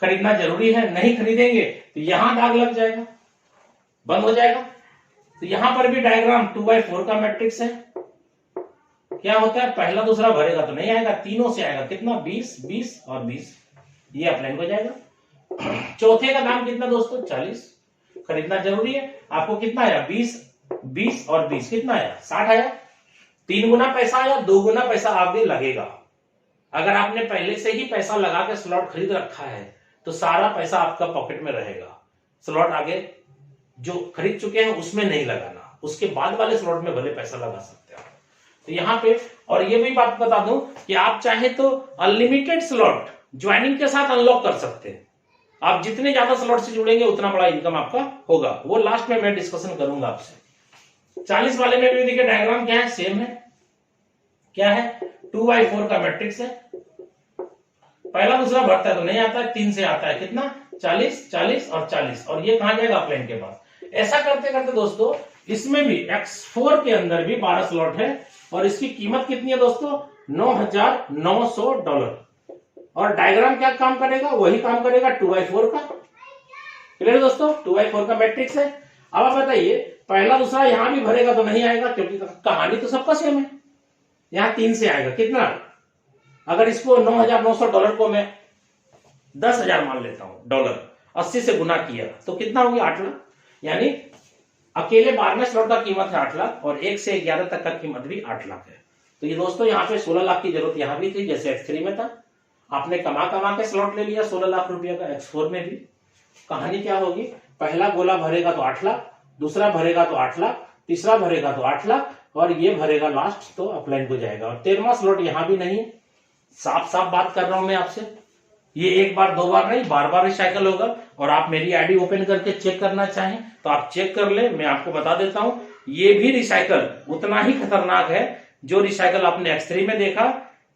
खरीदना जरूरी है, नहीं खरीदेंगे तो यहां दाग लग जाएगा, बंद हो जाएगा। तो यहां पर भी डायग्राम 2/4 का मैट्रिक्स है। क्या होता है, पहला दूसरा भरेगा तो नहीं आएगा, तीनों से आएगा, कितना 20 20 और 20, ये अपलाइन हो जाएगा। चौथे का दाम कितना दोस्तों 40। खरीदना जरूरी है, आपको कितना आया 20 20 और 20 कितना आया 60 आया। 3 गुना पैसा आया, 2 गुना पैसा आगे लगेगा। अगर आपने पहले से ही पैसा लगा के स्लॉट खरीद रखा है तो सारा पैसा आपका पॉकेट में रहेगा। स्लॉट आगे जो खरीद चुके हैं उसमें नहीं लगाना, उसके बाद वाले स्लॉट में भले पैसा लगा सकते हैं। तो यहाँ पे और ये भी बात बता दूं कि आप चाहे तो अनलिमिटेड स्लॉट ज्वाइनिंग के साथ अनलॉक कर सकते हैं। आप जितने ज्यादा स्लॉट से जुड़ेंगे उतना बड़ा इनकम आपका होगा, वो लास्ट में मैं डिस्कशन करूंगा आपसे। 40 वाले में भी देखिए डायग्राम क्या है, सेम है, क्या है 2/4 का मैट्रिक्स है। पहला दूसरा भरता है तो नहीं आता है, 3 से आता है, कितना 40 40 और 40 और ये कहां जाएगा अपलाइन के पास। ऐसा करते करते दोस्तों इसमें भी X4 के अंदर भी 12 स्लॉट है और इसकी कीमत कितनी है दोस्तों $9,900। और डायग्राम क्या काम करेगा, वही काम करेगा 2/4 का। क्लियर दोस्तों, 2/4 का मैट्रिक्स है। अब आप बताइए पहला दूसरा यहां भी भरेगा तो नहीं आएगा, क्योंकि कहानी तो सबका सेम है। यहां 3 से आएगा, कितना, अगर इसको $9,900 को मैं 10,000 मान लेता हूं डॉलर, 80 से गुना किया तो कितना हो गया 8 लाख। यानी अकेले 12वें स्लॉट का कीमत है 8 लाख और 1 से 11 तक का कीमत भी 8 लाख है। तो ये दोस्तों यहाँ पे 16 लाख की जरूरत यहां भी थी, जैसे X3 में था। आपने कमा के स्लॉट ले लिया 16 लाख रुपया का। X4 में भी कहानी क्या होगी, पहला गोला भरेगा तो 8 लाख, दूसरा भरेगा तो 8 लाख, तीसरा भरेगा तो 8 लाख और ये भरेगा लास्ट तो अपलाइन हो जाएगा। और 13वां स्लॉट यहां भी नहीं है। साफ साफ बात कर रहा हूं मैं आपसे, ये एक बार दो बार नहीं, बार बार रिसाइकल होगा। और आप मेरी आईडी ओपन करके चेक करना चाहें तो आप चेक कर ले, मैं आपको बता देता हूं ये भी रिसाइकल उतना ही खतरनाक है जो रिसाइकल आपने X3 में देखा।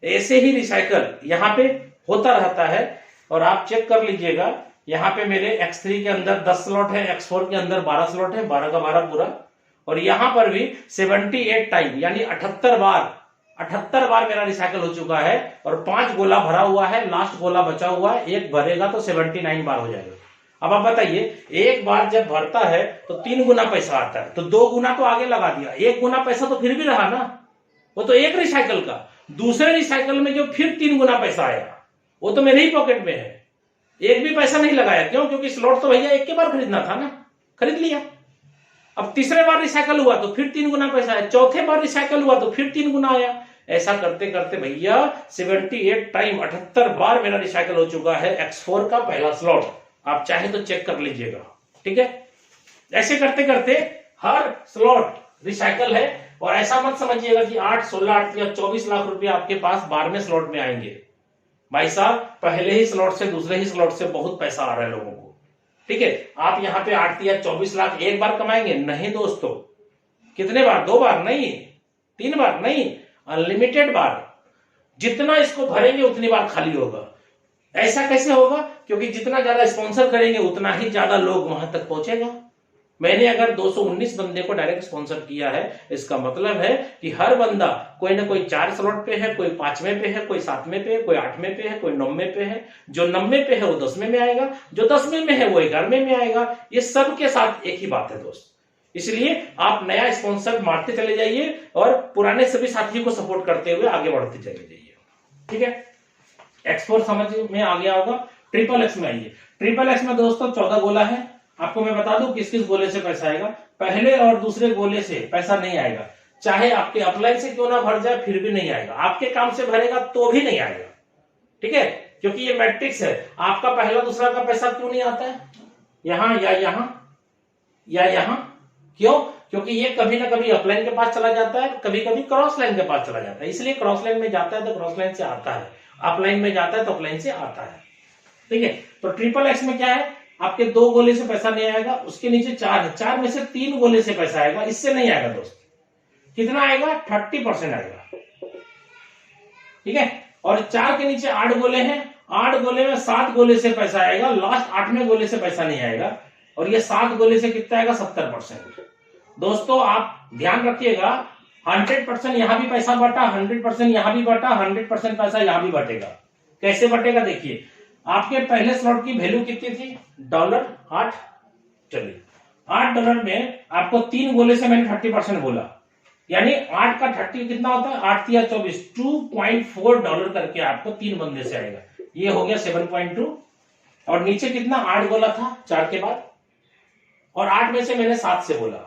ऐसे ही रिसाइकल यहाँ पे होता रहता है और आप चेक कर लीजिएगा। यहाँ पे मेरे X3 के अंदर 10 स्लॉट है, X4 के अंदर 12 स्लॉट है, 12 का 12 पूरा। और यहां पर भी 78 टाइम यानी 78 बार मेरा रिसाइकल हो चुका है और 5 गोला भरा हुआ है, लास्ट गोला बचा हुआ है, एक भरेगा तो 79 बार हो जाएगा। अब आप बताइए एक बार जब भरता है तो 3 गुना पैसा आता है, तो 2 गुना तो आगे लगा दिया, 1 गुना पैसा तो फिर भी रहा ना, वो तो एक रिसाइकल का। दूसरे रिसाइकल में जो फिर 3 गुना पैसा आया वो तो मेरे ही पॉकेट में है, एक भी पैसा नहीं लगाया। क्यों, क्योंकि स्लॉट तो भैया एक के बार खरीदना था ना, खरीद लिया। अब तीसरे बार रिसाइकल हुआ तो फिर 3 गुना पैसा आया, चौथे बार रिसाइकल हुआ तो फिर 3 गुना आया। ऐसा करते करते भैया 78 टाइम 78 बार मेरा रिसाइकल हो चुका है X4 का पहला स्लॉट। आप चाहे तो चेक कर लीजिएगा, ठीक है। ऐसे करते करते हर स्लॉट रिसाइकल है। और ऐसा मत समझिएगा कि 8 16 8 या 24 लाख रुपए आपके पास 12वें स्लॉट में आएंगे। भाई साहब पहले ही स्लॉट से दूसरे ही स्लॉट से बहुत पैसा आ रहा है लोगों को, ठीक है। आप यहाँ पे 8 या 24 लाख एक बार कमाएंगे नहीं दोस्तों, कितने बार, 2 बार नहीं, 3 बार नहीं, अनलिमिटेड बार। जितना इसको भरेंगे उतनी बार खाली होगा। ऐसा कैसे होगा, क्योंकि जितना ज्यादा स्पॉन्सर करेंगे उतना ही ज्यादा लोग वहां तक पहुंचेगा। मैंने अगर 219 बंदे को डायरेक्ट स्पॉन्सर किया है, इसका मतलब है कि हर बंदा कोई ना कोई 4 स्लॉट पे है, कोई 5वें पे है, कोई 7वें पे है, कोई 8वें पे है, कोई 9वें पे है। जो 9वें पे है वो 10वें में आएगा, जो 10वें में है वो 11वें में आएगा। ये सबके साथ एक ही बात है दोस्त। इसलिए आप नया स्पॉन्सर मारते चले जाइए और पुराने सभी साथियों को सपोर्ट करते हुए आगे बढ़ते चले जाइए, ठीक है। X4 समझ में आ गया होगा। XXX में आइए। XXX में दोस्तों 14 गोला है। आपको मैं बता दूं किस किस गोले से पैसा आएगा। पहले और दूसरे गोले से पैसा नहीं आएगा, चाहे आपके अपलाइन से क्यों ना भर जाए फिर भी नहीं आएगा। आपके काम से भरेगा तो भी नहीं आएगा, ठीक है, क्योंकि ये मैट्रिक्स है। आपका पहला दूसरा का पैसा क्यों नहीं आता है, यहां या यहां या यहां, क्यों, क्योंकि ये कभी ना कभी अपलाइन के पास चला जाता है, कभी कभी क्रॉस लाइन के पास चला जाता है, इसलिए क्रॉस लाइन में जाता है तो क्रॉस लाइन से आता है, अपलाइन में जाता है तो अपलाइन से आता है। ठीक है, तो ट्रिपल एक्स में क्या है, आपके 2 गोले से पैसा नहीं आएगा, उसके नीचे 4 है, 4 में से 3 गोले से पैसा आएगा, इससे नहीं आएगा दोस्त। कितना आएगा, 30% आएगा। ठीक है, और 4 के नीचे 8 गोले हैं, 8 गोले में 7 गोले से पैसा आएगा, लास्ट 8वें गोले से पैसा नहीं आएगा, और ये 7 गोले से कितना आएगा, 70%। दोस्तों आप ध्यान रखिएगा, 100% यहां भी पैसा बटा, 100% यहां भी बटा, 100% पैसा यहां भी बटेगा। कैसे बटेगा देखिए, आपके पहले स्लॉट की वैल्यू कितनी थी, $8। चलिए $8 में आपको 3 गोले से मैंने 30% बोला, यानी 8 का 30 कितना होता है, 8 या 24, $2.4 करके आपको 3 बंदे से आएगा। ये हो गया 7.2, और नीचे कितना 8 गोला था 4 के बाद, और 8 में से मैंने 7 से बोला,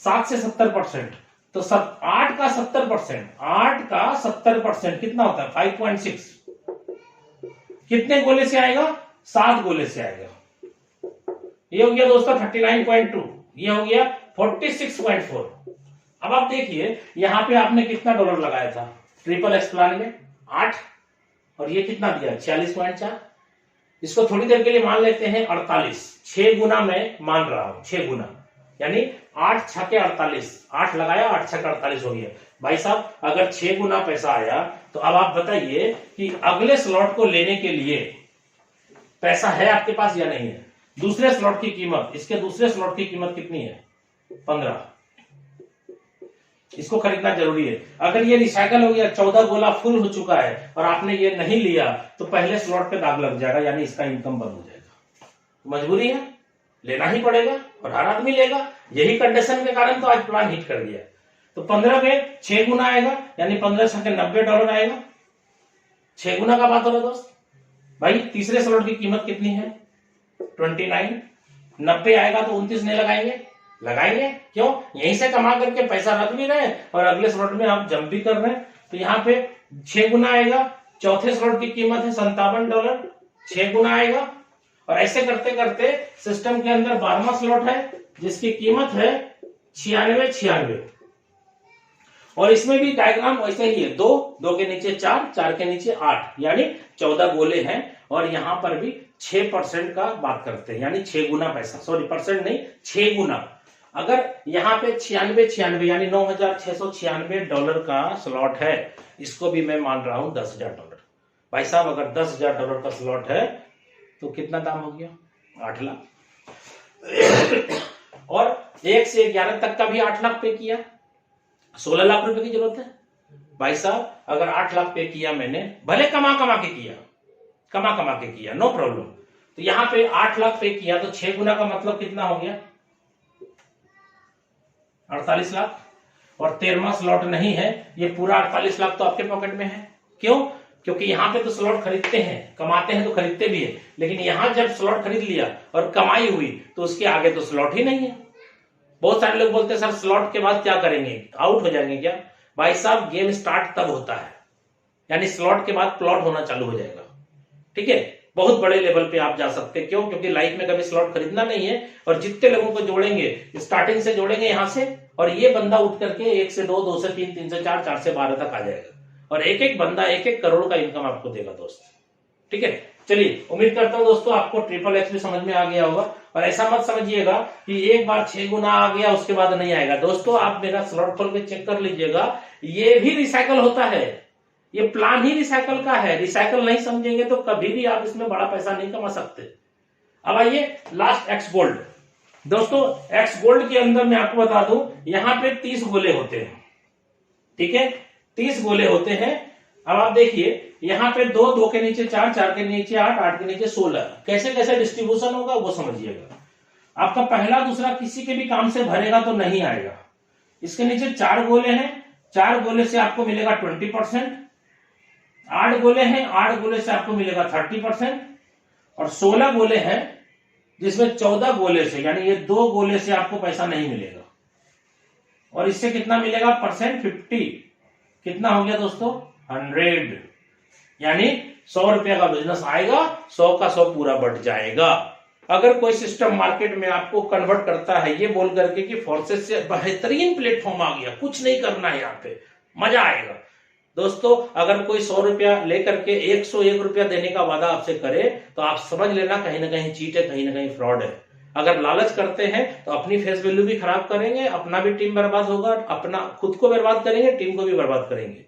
7 से 70%, तो 8 का 70%, 8 का 70% कितना होता है 5.6। कितने गोले से आएगा, 7 गोले से आएगा। ये हो गया दोस्तों 39.2, ये हो गया 46.4। अब आप देखिए यहां पे आपने कितना डॉलर लगाया था ट्रिपल एक्स प्लान में, 8, और ये कितना दिया 46.4। इसको थोड़ी देर के लिए मान लेते हैं 48, 6 गुना मैं मान रहा हूं, 6 गुना, यानी 8 छके 48, 8 लगाया 8 छके 48 हो गया। भाई साहब अगर 6 गुना पैसा आया तो अब आप बताइए कि अगले स्लॉट को लेने के लिए पैसा है आपके पास या नहीं है। दूसरे स्लॉट की कीमत, इसके दूसरे स्लॉट की कीमत कितनी है, 15। इसको खरीदना जरूरी है। अगर ये रिसाइकल हो गया, 14 गोला फुल हो चुका है और आपने ये नहीं लिया तो पहले स्लॉट पे दाग लग जाएगा, यानी इसका इनकम बंद हो जाएगा। मजबूरी है, लेना ही पड़ेगा और हर आदमी लेगा। यही कंडीशन के कारण तो आज प्लान हिट कर दिया। तो 15 में 6 गुना आएगा, यानी 15 छके $90 आएगा। 6 गुना का बात हो रहा दोस्त। भाई तीसरे स्लॉट की कीमत कितनी है 29, 90 आएगा तो 29 नहीं लगाएंगे, लगाएंगे क्यों, यहीं से कमा करके पैसा रख भी रहे हैं और अगले स्लॉट में आप जंप भी कर रहे हैं। तो यहाँ पे 6 गुना आएगा। चौथे स्लॉट की कीमत है $57, 6 गुना आएगा। और ऐसे करते करते सिस्टम के अंदर 12वां स्लॉट है जिसकी कीमत है 96, और इसमें भी डायग्राम वैसे ही है, 2 के नीचे 4, 4 के नीचे 8, यानी 14 गोले हैं। और यहां पर भी 6% का बात करते हैं, यानी 6 गुना पैसा, सॉरी परसेंट नहीं 6 गुना। अगर यहाँ पे 96 यानी $9,696 का स्लॉट है, इसको भी मैं मान रहा हूं $10,000। भाई साहब अगर $10,000 का स्लॉट है तो कितना दाम हो गया 8 लाख। और 1 से 11 तक का भी 8 लाख पे किया, 16 लाख रुपए की जरूरत है। भाई साहब अगर 8 लाख पे किया मैंने, भले कमा कमा के किया, नो प्रॉब्लम। तो यहां पे 8 लाख पे किया तो 6 गुना का मतलब कितना हो गया 48 लाख। और 13वां स्लॉट नहीं है, ये पूरा 48 लाख तो आपके पॉकेट में है। क्यों, क्योंकि यहां पे तो स्लॉट खरीदते हैं, कमाते हैं तो खरीदते भी है, लेकिन यहां जब स्लॉट खरीद लिया और कमाई हुई तो उसके आगे तो स्लॉट ही नहीं है। बहुत सारे लोग बोलते हैं सर स्लॉट के बाद क्या करेंगे, आउट हो जाएंगे क्या। भाई साहब गेम स्टार्ट तब होता है, यानी स्लॉट के बाद प्लॉट होना चालू हो जाएगा। ठीक है, बहुत बड़े लेवल पे आप जा सकते हैं। क्यों, क्योंकि लाइफ में कभी स्लॉट खरीदना नहीं है, और जितने लोगों को जोड़ेंगे स्टार्टिंग से जोड़ेंगे यहां से, और ये बंदा उठ करके 1 से 2, 2 से 3, 3 से 4, 4 से 12 तक आ जाएगा, और एक एक बंदा 1-1 करोड़ का इनकम आपको देगा दोस्त। ठीक है, चलिए उम्मीद करता हूं दोस्तों आपको ट्रिपल एक्स भी समझ में आ गया होगा। और ऐसा मत समझिएगा कि एक बार 6 गुना आ गया उसके बाद नहीं आएगा। दोस्तों आप मेरा स्लॉट खोल के चेक कर लीजिएगा, ये भी रिसाइकल होता है, ये प्लान ही रिसाइकल का है। रिसाइकल नहीं समझेंगे तो कभी भी आप इसमें बड़ा पैसा नहीं कमा सकते। अब आइए लास्ट एक्स गोल्ड। दोस्तों एक्स गोल्ड के अंदर मैं आपको बता दूं, यहां पे 30 गोले होते हैं। ठीक है, 30 गोले होते हैं। अब आप देखिए यहां पे 2 के नीचे 4, 4 के नीचे 8, 8 के नीचे 16, कैसे कैसे डिस्ट्रीब्यूशन होगा वो समझिएगा। आपका पहला दूसरा किसी के भी काम से भरेगा तो नहीं आएगा। इसके नीचे 4 गोले हैं, 4 गोले से आपको मिलेगा 20%, 8 गोले हैं, 8 गोले से आपको मिलेगा 30%, और 16 गोले हैं जिसमें 14 गोले से, यानी ये 2 गोले से आपको पैसा नहीं मिलेगा। और इससे कितना मिलेगा परसेंट 50, कितना हो गया दोस्तों 100, यानी 100 रुपया का बिजनेस आएगा, 100 का 100 पूरा बढ़ जाएगा। अगर कोई सिस्टम मार्केट में आपको कन्वर्ट करता है ये बोल करके कि फोर्सेस से बेहतरीन प्लेटफॉर्म आ गया, कुछ नहीं करना है, यहाँ पे मजा आएगा। दोस्तों अगर कोई 100 रुपया लेकर के 101 रुपया देने का वादा आपसे करे तो आप समझ लेना कहीं ना कहीं चीट है, कहीं ना कहीं फ्रॉड है। अगर लालच करते हैं तो अपनी फेस वैल्यू भी खराब करेंगे, अपना भी टीम बर्बाद होगा, अपना खुद को बर्बाद करेंगे, टीम को भी बर्बाद करेंगे।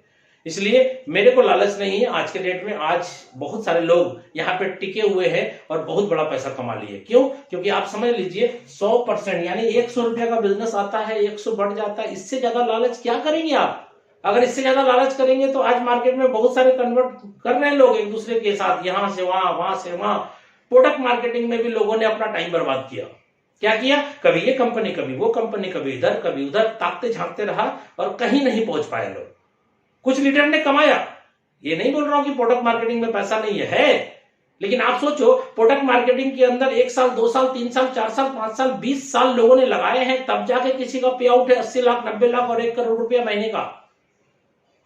इसलिए मेरे को लालच नहीं है। आज के डेट में आज बहुत सारे लोग यहाँ पे टिके हुए हैं और बहुत बड़ा पैसा कमा लिए। क्यों? क्योंकि आप समझ लीजिए 100% यानी 100 रुपया का बिजनेस आता है, 100 बढ़ जाता है। इससे ज्यादा लालच क्या करेंगे आप? अगर इससे ज्यादा लालच करेंगे तो आज मार्केट में बहुत सारे कन्वर्ट कर रहे हैं लोग एक दूसरे के साथ, यहां से वहां। प्रोडक्ट मार्केटिंग में भी लोगों ने अपना टाइम बर्बाद किया। क्या किया? कभी ये कंपनी, कभी वो कंपनी, कभी इधर कभी उधर, ताकते झांकते रहा और कहीं नहीं पहुंच पाए लोग। कुछ लीडर ने कमाया, ये नहीं बोल रहा हूं कि प्रोडक्ट मार्केटिंग में पैसा नहीं है, लेकिन आप सोचो प्रोडक्ट मार्केटिंग के अंदर 1 साल 2 साल 3 साल 4 साल 5 साल 20 साल लोगों ने लगाए हैं, तब जाके किसी का पे आउट है 80 लाख 90 लाख और 1 करोड़ रुपया महीने का।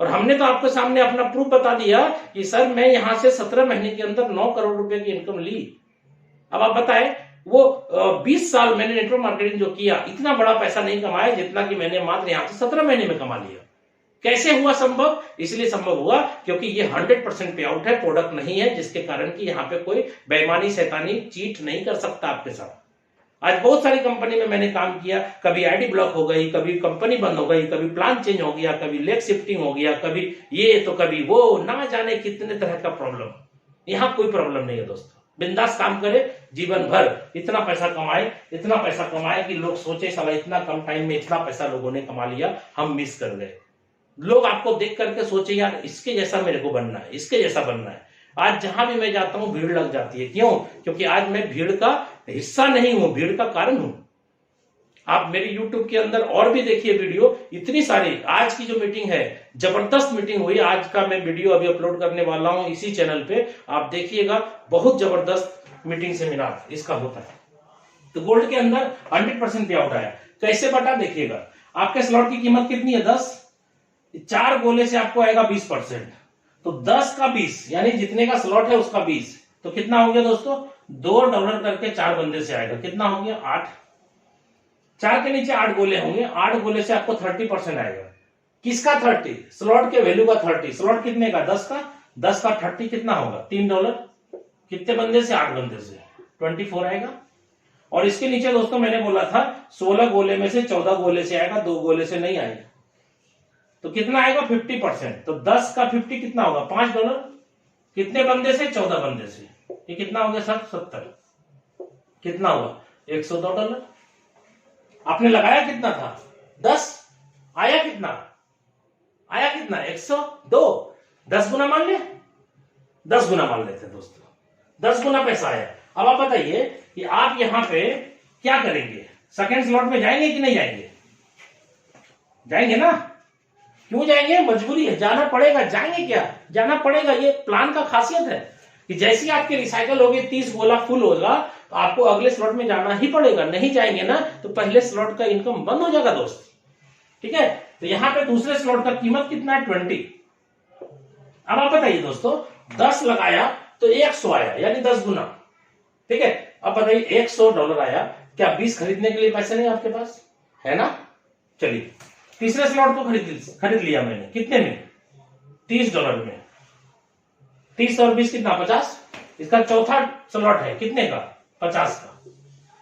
और हमने तो आपके सामने अपना प्रूफ बता दिया कि सर मैं यहां से 17 महीने के अंदर 9 करोड़ रुपए की इनकम ली। अब आप बताएं वो 20 साल मैंने नेटवर्क मार्केटिंग जो किया, इतना बड़ा पैसा नहीं कमाया जितना कि मैंने मात्र यहां से 17 महीने में कमा लिया। कैसे हुआ संभव? इसलिए संभव हुआ क्योंकि ये 100% पे आउट है, प्रोडक्ट नहीं है, जिसके कारण कि यहाँ पे कोई बेईमानी शैतानी चीट नहीं कर सकता आपके साथ। आज बहुत सारी कंपनी में मैंने काम किया, कभी आईडी ब्लॉक हो गई, कभी कंपनी बंद हो गई, कभी प्लान चेंज हो गया, कभी लेग शिफ्टिंग हो गया, कभी ये तो कभी वो, ना जाने कितने तरह का प्रॉब्लम। यहाँ कोई प्रॉब्लम नहीं है दोस्तों, बिंदास काम करे, जीवन भर इतना पैसा कमाए कि लोग सोचे साला इतना कम टाइम में इतना पैसा लोगों ने कमा लिया, हम मिस कर गए। लोग आपको देख करके सोचे यार इसके जैसा मेरे को बनना है, इसके जैसा बनना है। आज जहां भी मैं जाता हूं भीड़ लग जाती है। क्यों? क्योंकि आज मैं भीड़ का हिस्सा नहीं हूं, भीड़ का कारण हूं। आप मेरी YouTube के अंदर और भी देखिए वीडियो, इतनी सारी। आज की जो मीटिंग है जबरदस्त मीटिंग हुई, आज का मैं वीडियो अभी अपलोड करने वाला हूं इसी चैनल पे, आप देखिएगा। बहुत जबरदस्त मीटिंग सेमिनार इसका होता है। तो गोल्ड के अंदर 100% पे आउट आया। कैसे बटा देखिएगा। आपके स्लॉट की कीमत कितनी है? 10। 4 गोले से आपको आएगा 20%, तो 10 का 20 यानी जितने का स्लॉट है उसका 20, तो कितना हो गया दोस्तों? $2 करके 4 बंदे से आएगा। कितना हो गया? 8। 4 के नीचे 8 गोले होंगे, 8 गोले से आपको 30% आएगा। किसका 30? स्लॉट के वैल्यू का 30। स्लॉट कितने का? 10 का। 10 का 30 कितना होगा? $3। कितने बंदे से? 8 बंदे से 24 आएगा। और इसके नीचे दोस्तों मैंने बोला था 16 गोले में से 14 गोले से आएगा, 2 गोले से नहीं आएगा। तो कितना आएगा? 50%। तो 10 का 50 कितना होगा? $5। कितने बंदे से? 14 बंदे से। ये कितना हो गया सर? 70। कितना हुआ? $102। आपने लगाया कितना था? 10। आया कितना? 102। 10 गुना मान ले, 10 गुना मान लेते हैं दोस्तों, 10 गुना पैसा आया। अब आप बताइए कि आप यहां पे क्या करेंगे? सेकेंड स्लॉट में जाएंगे कि नहीं जाएंगे? जाएंगे ना। क्यों जाएंगे? मजबूरी है, जाना पड़ेगा। जाएंगे क्या? जाना पड़ेगा। ये प्लान का खासियत है कि जैसे ही आपके रिसाइकल होगी, 30 गोला फुल होगा, तो आपको अगले स्लॉट में जाना ही पड़ेगा। नहीं जाएंगे ना तो पहले स्लॉट का इनकम बंद हो जाएगा दोस्त। ठीक है, तो यहां पे दूसरे स्लॉट का कीमत कितना है? 20। अब आप बताइए दोस्तों, 10 लगाया तो 100 आया, यानी 10 गुना। ठीक है, अब बताइए $100 आया, क्या 20 खरीदने के लिए पैसे नहीं आपके पास? है ना। चलिए, तीसरे स्लॉट को खरीद लिया मैंने। कितने में? $30 में। 30 और 20 कितना? 50। इसका चौथा स्लॉट है कितने का? 50 का।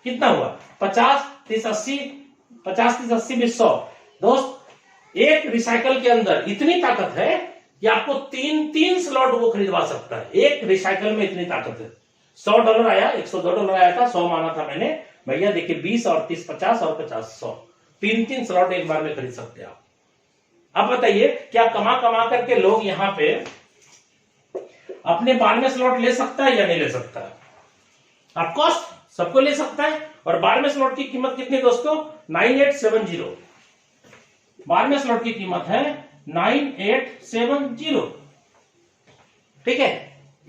कितना हुआ? 50 30 80, 50 30 80 20 100। दोस्त एक रिसाइकल के अंदर इतनी ताकत है कि आपको 3 स्लॉट वो खरीदवा सकता है। एक रिसाइकल में इतनी ताकत है। $100 आया, $102 आया था, 100 माना था मैंने। भैया देखिए 20 और 30 50 और 50 100, 3 स्लॉट एक बार में खरीद सकते हैं आप। अब बताइए क्या कमा करके लोग यहां पे अपने 12वें स्लॉट ले सकता है या नहीं ले सकता है? ऑफकोर्स सबको ले सकता है। और 12वें स्लॉट की कीमत कितनी दोस्तों? 9870। 12वें स्लॉट की कीमत है 9870। ठीक है,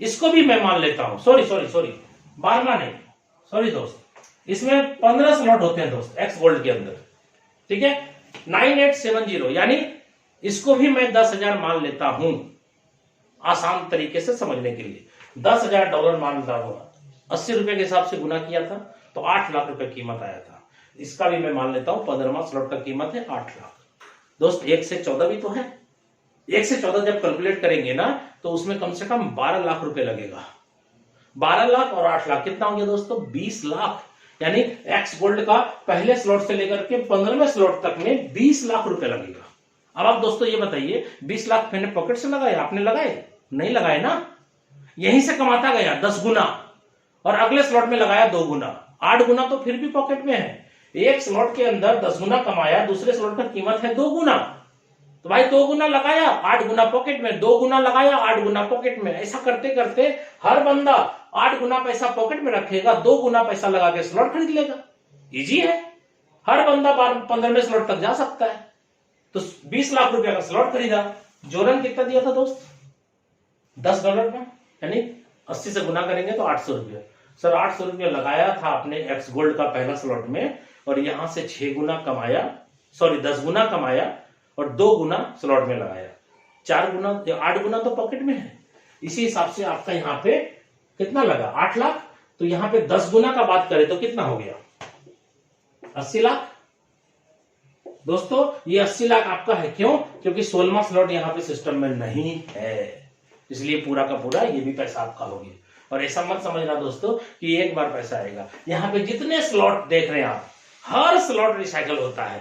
इसको भी मैं मान लेता हूं। सॉरी 12वां नहीं, सॉरी दोस्त, इसमें 15 स्लॉट होते हैं दोस्त एक्स गोल्ड के अंदर। ठीक है, 9870 यानी इसको भी मैं 10,000 मान लेता हूं, आसान तरीके से समझने के लिए $10,000 मान लेता हूं। 80 रुपए के हिसाब से गुना किया था तो 8 लाख रुपए कीमत आया था। इसका भी मैं मान लेता हूं 15वां स्लॉट का कीमत है 8 लाख। दोस्त 1 से 14 भी तो है, 1 से 14 जब कैलकुलेट करेंगे ना तो उसमें कम से कम 12 लाख रुपए लगेगा। 12 लाख और 8 लाख कितना हो गया दोस्तों? 20 लाख। यानी एक्स गोल्ड का पहले स्लॉट से लेकर के 15वें स्लॉट तक में 20 लाख रुपए लगेगा। अब आप दोस्तों ये बताइए 20 लाख मैंने पॉकेट से लगाए, आपने लगाए? नहीं लगाए ना, यहीं से कमाता गया 10 गुना और अगले स्लॉट में लगाया 2 गुना, 8 गुना तो फिर भी पॉकेट में है। एक स्लॉट के अंदर 10 गुना कमाया, दूसरे स्लॉट का कीमत है 2 गुना, तो भाई 2 गुना लगाया 8 गुना पॉकेट में, 2 गुना लगाया 8 गुना पॉकेट में। ऐसा करते करते हर बंदा 8 गुना पैसा पॉकेट में रखेगा, 2 गुना पैसा लगा के स्लॉट खरीद लेगा। इजी है, हर बंदा 15वें स्लॉट तक जा सकता है। तो 20 लाख रुपया का स्लॉट खरीदा। जोरन कितना दिया था दोस्त? $10 में, यानी 80 से गुना करेंगे तो 800 रुपया। सर 800 रुपया लगाया था आपने एक्स गोल्ड का पहला स्लॉट में और यहां से 6 गुना कमाया, सॉरी 10 गुना कमाया और 2 गुना स्लॉट में लगाया, 4 गुना, 8 गुना तो पॉकेट में है। इसी हिसाब से आपका यहाँ पे कितना लगा? 8 लाख। तो यहाँ पे 10 गुना का बात करें तो कितना हो गया? 80 लाख। दोस्तों ये 80 लाख आपका है, क्यों? क्योंकि 16वां स्लॉट यहाँ पे सिस्टम में नहीं है, इसलिए पूरा का पूरा ये भी पैसा आपका हो गया। और ऐसा मत समझना दोस्तों कि एक बार पैसा आएगा। यहाँ पे जितने स्लॉट देख रहे हैं आप, हर स्लॉट रिसाइकल होता है।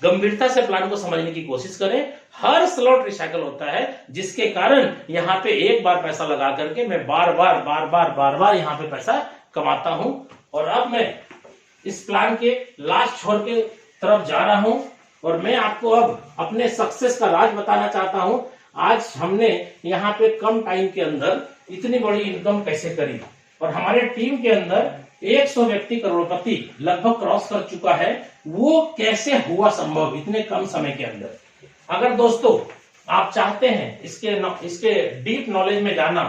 गंभीरता से प्लान को समझने की कोशिश करें, हर स्लॉट रिसाइकल होता है, जिसके कारण यहाँ पे एक बार पैसा लगा करके मैं बार बार यहाँ पे पैसा कमाता हूं। और अब मैं इस प्लान के लास्ट छोर के तरफ जा रहा हूं और मैं आपको अब अपने सक्सेस का राज बताना चाहता हूं। आज हमने यहाँ पे कम टाइम के अंदर इतनी बड़ी इनकम कैसे करी और हमारे टीम के अंदर 100 व्यक्ति करोड़पति लगभग क्रॉस कर चुका है, वो कैसे हुआ संभव इतने कम समय के अंदर। अगर दोस्तों आप चाहते हैं इसके डीप नॉलेज में जाना,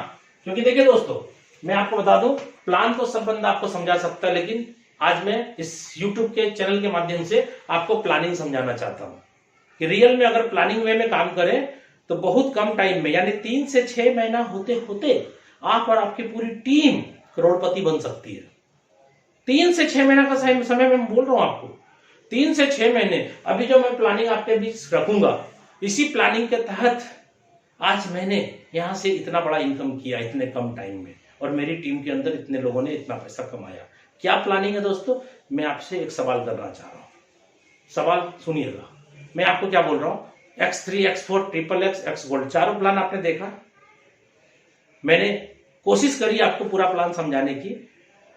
क्योंकि देखिए दोस्तों मैं आपको बता दूं, प्लान तो सब बंदा आपको समझा सकता है, लेकिन आज मैं इस YouTube के चैनल के माध्यम से आपको प्लानिंग समझाना चाहता हूं कि रियल में अगर प्लानिंग वे में काम करें तो बहुत कम टाइम में, यानी 3 से 6 महीना होते होते आप और आपकी पूरी टीम करोड़पति बन सकती है। 3 से 6 महीना का समय मैं बोल रहा हूं आपको, 3 से 6 महीने। अभी जो मैं प्लानिंग आपके बीच रखूंगा, इसी प्लानिंग के तहत आज मैंने यहां से इतना बड़ा इनकम किया इतने कम टाइम में, और मेरी टीम के अंदर इतने लोगों ने इतना पैसा कमाया। क्या प्लानिंग है दोस्तों? मैं आपसे एक सवाल करना चाह रहा हूं, सवाल सुनिएगा। मैं आपको क्या बोल रहा हूं, X3, X4, XXX, X gold, चारों प्लान आपने देखा। मैंने कोशिश करी आपको पूरा प्लान समझाने की,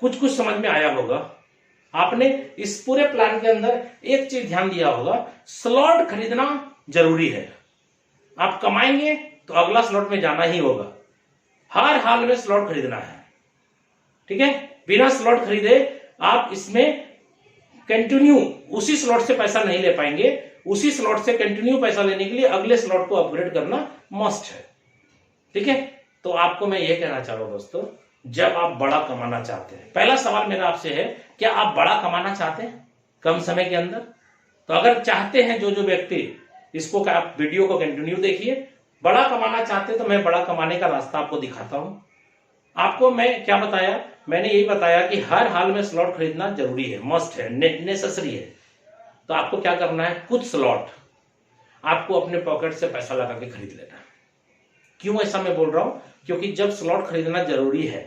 कुछ समझ में आया होगा। आपने इस पूरे प्लान के अंदर एक चीज ध्यान दिया होगा, स्लॉट खरीदना जरूरी है। आप कमाएंगे तो अगला स्लॉट में जाना ही होगा, हर हाल में स्लॉट खरीदना है, ठीक है। बिना स्लॉट खरीदे आप इसमें कंटिन्यू उसी स्लॉट से पैसा नहीं ले पाएंगे। उसी स्लॉट से कंटिन्यू पैसा लेने के लिए अगले स्लॉट को अपग्रेड करना मस्ट है, ठीक है। तो आपको मैं ये कहना चाह रहा हूं दोस्तों, जब आप बड़ा कमाना चाहते हैं, पहला सवाल मेरा आपसे है, क्या आप बड़ा कमाना चाहते हैं कम समय के अंदर? तो अगर चाहते हैं जो व्यक्ति, इसको आप वीडियो को कंटिन्यू देखिए। बड़ा कमाना चाहते हैं तो मैं बड़ा कमाने का रास्ता आपको दिखाता हूं। आपको मैं क्या बताया? मैंने यही बताया कि हर हाल में स्लॉट खरीदना जरूरी है, मस्ट है, नेसेसरी है। तो आपको क्या करना है, कुछ स्लॉट आपको अपने पॉकेट से पैसा लगा के खरीद लेना है। क्यों ऐसा मैं बोल रहा हूं? क्योंकि जब स्लॉट खरीदना जरूरी है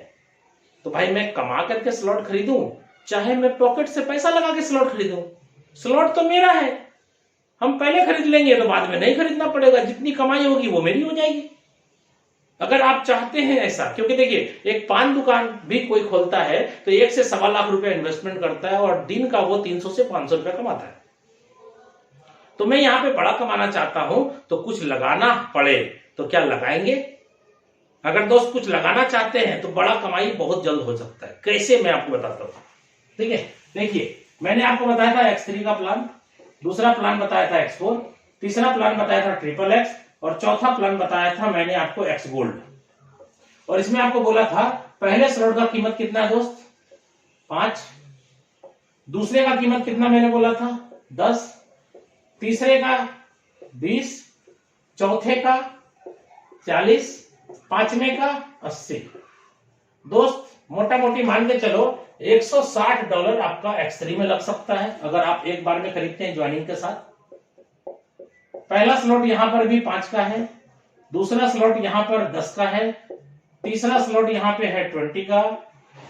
तो भाई मैं कमा करके स्लॉट खरीदूं, चाहे मैं पॉकेट से पैसा लगा के स्लॉट खरीदूं, स्लॉट तो मेरा है। हम पहले खरीद लेंगे तो बाद में नहीं खरीदना पड़ेगा, जितनी कमाई होगी वो मेरी हो जाएगी। अगर आप चाहते हैं ऐसा, क्योंकि देखिए एक पान दुकान भी कोई खोलता है तो 1 से 1.25 लाख रुपया इन्वेस्टमेंट करता है और दिन का वो 300 से 500 रुपया कमाता है। तो मैं यहां पे बड़ा कमाना चाहता हूं तो कुछ लगाना पड़े तो क्या लगाएंगे? अगर दोस्त कुछ लगाना चाहते हैं तो बड़ा कमाई बहुत जल्द हो सकता है। कैसे, मैं आपको बताता हूं, ठीक है। देखिए मैंने आपको बताया था X3 का प्लान, दूसरा प्लान बताया था X4, तीसरा प्लान बताया था XXX और चौथा प्लान बताया था मैंने आपको X गोल्ड। और इसमें आपको बोला था पहले स्लॉट का कीमत कितना है दोस्त? 5, दूसरे का कीमत कितना मैंने बोला था? 10, तीसरे का 20, चौथे का 40, पांचवें का 80। दोस्त मोटा मोटी मान के चलो $160 आपका X3 में लग सकता है अगर आप एक बार में खरीदते हैं ज्वाइनिंग के साथ। पहला स्लॉट यहां पर भी 5 का है, दूसरा स्लॉट यहां पर 10 का है, तीसरा स्लॉट यहां पे है 20 का,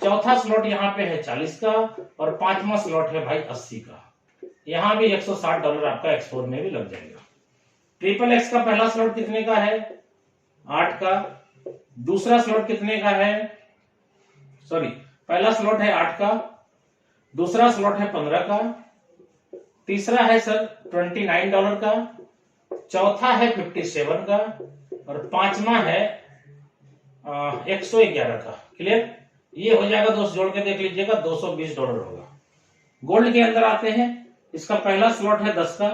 चौथा स्लॉट यहां पे है 40 का और पांचवा स्लॉट है भाई 80 का। यहां भी $160 आपका X4 में भी लग जाएगा। ट्रिपल एक्स का पहला स्लॉट कितने का है? 8 का। दूसरा स्लॉट कितने का है? पहला स्लॉट है 8 का, दूसरा स्लॉट है 15 का, तीसरा है सर $29 का, चौथा है 57 का और पांचवा है 111 का। क्लियर? ये हो जाएगा दोस्त, जोड़ के देख लीजिएगा $220 होगा। गोल्ड के अंदर आते हैं, इसका पहला स्लॉट है 10 का,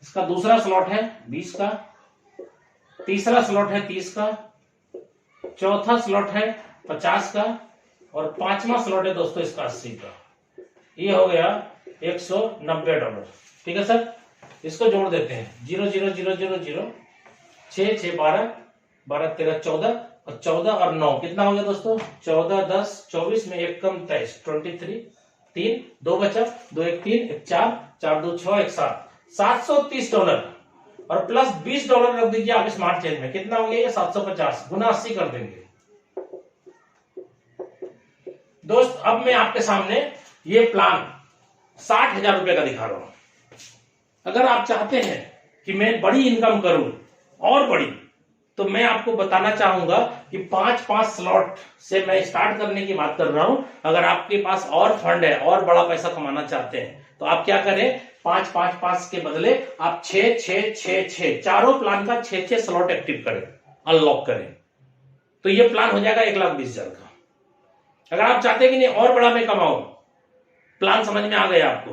इसका दूसरा स्लॉट है 20 का, तीसरा स्लॉट है 30 का, चौथा स्लॉट है 50 का और पांचवा स्लॉट है दोस्तों इसका 80 का। ये हो गया $190। ठीक है सर, इसको जोड़ देते हैं। 0 0 0 0 0 6 6 12 12 13 14 और 14 और 9 कितना हो गया दोस्तों? 14 10 24 में 1 कम 23 23 3 2 बचा 2 1 3 1 4 4 2 6 1 7 $730 और प्लस $20 रख दीजिए आप स्मार्ट चेन में। कितना हो गया ये? 750 गुना 80 कर देंगे। दोस्त अब मैं आपके सामने ये प्लान 60,000 रुपए का दिखा रहा हूं। अगर आप चाहते हैं कि मैं बड़ी इनकम करूं और बड़ी, तो मैं आपको बताना चाहूंगा कि 5-5 स्लॉट से मैं स्टार्ट करने की बात कर रहा हूं। अगर आपके पास और फंड है और बड़ा पैसा कमाना चाहते हैं तो आप क्या करें, 5-5-5 के बदले आप 6-6-6-6 चारों प्लान का 6-6 स्लॉट एक्टिव करें, अनलॉक करें, तो ये प्लान हो जाएगा 1,20,000 का। अगर आप चाहते हैं कि नहीं और बड़ा मैं कमाऊं, प्लान समझ में आ गया आपको,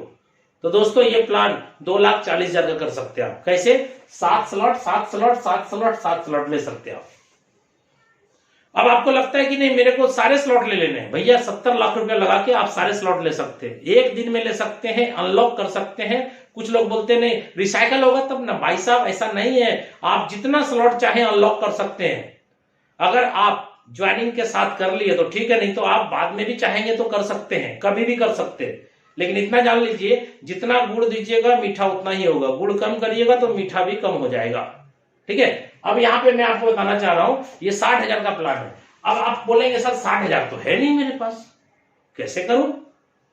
तो दोस्तों ये प्लान 2,40,000 का कर सकते हैं आप। कैसे? 7 स्लॉट 7 स्लॉट 7 स्लॉट 7 स्लॉट ले सकते हैं आप। अब आपको लगता है कि नहीं मेरे को सारे स्लॉट ले लेने हैं, भैया 70 लाख रुपया लगा के आप सारे स्लॉट ले सकते हैं, एक दिन में ले सकते हैं, अनलॉक कर सकते हैं। कुछ लोग बोलते नहीं रिसाइकल होगा तब ना, भाई साहब ऐसा नहीं है, आप जितना स्लॉट चाहे अनलॉक कर सकते हैं। अगर आप ज्वाइनिंग के साथ कर लिए तो ठीक है, नहीं तो आप बाद में भी चाहेंगे तो कर सकते हैं, कभी भी कर सकते हैं। लेकिन इतना जान लीजिए, जितना गुड़ दीजिएगा मीठा उतना ही होगा, गुड़ कम करिएगा तो मीठा भी कम हो जाएगा। ठीक है, अब यहाँ पे मैं आपको बताना चाह रहा हूं ये 60,000 का प्लान है। अब आप बोलेंगे सर 60,000 तो है नहीं मेरे पास, कैसे करूं?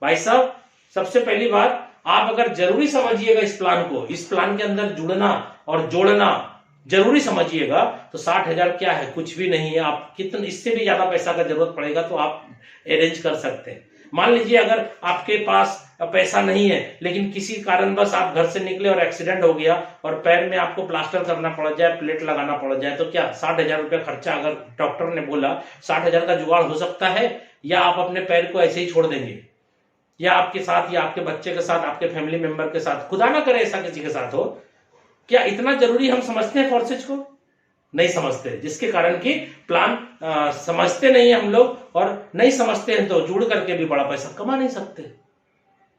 भाई साहब सबसे पहली बात, आप अगर जरूरी समझिएगा इस प्लान को, इस प्लान के अंदर जुड़ना और जोड़ना जरूरी समझिएगा, तो 60,000 क्या है, कुछ भी नहीं है। आप कितना इससे भी ज्यादा पैसा का जरूरत पड़ेगा तो आप अरेंज कर सकते हैं। मान लीजिए अगर आपके पास पैसा नहीं है, लेकिन किसी कारणवश आप घर से निकले और एक्सीडेंट हो गया और पैर में आपको प्लास्टर करना पड़ जाए, प्लेट लगाना पड़ जाए, तो क्या 60,000 रुपया खर्चा, अगर डॉक्टर ने बोला 60,000 का जुगाड़ हो सकता है, या आप अपने पैर को ऐसे ही छोड़ देंगे, या आपके साथ या आपके बच्चे के साथ, आपके फैमिली मेंबर के साथ, खुदा ना करे ऐसा किसी के साथ हो, क्या इतना जरूरी हम समझते हैं फोर्सेज को? नहीं समझते, जिसके कारण कि प्लान समझते नहीं है हम लोग, और नहीं समझते हैं तो जुड़ करके भी बड़ा पैसा कमा नहीं सकते।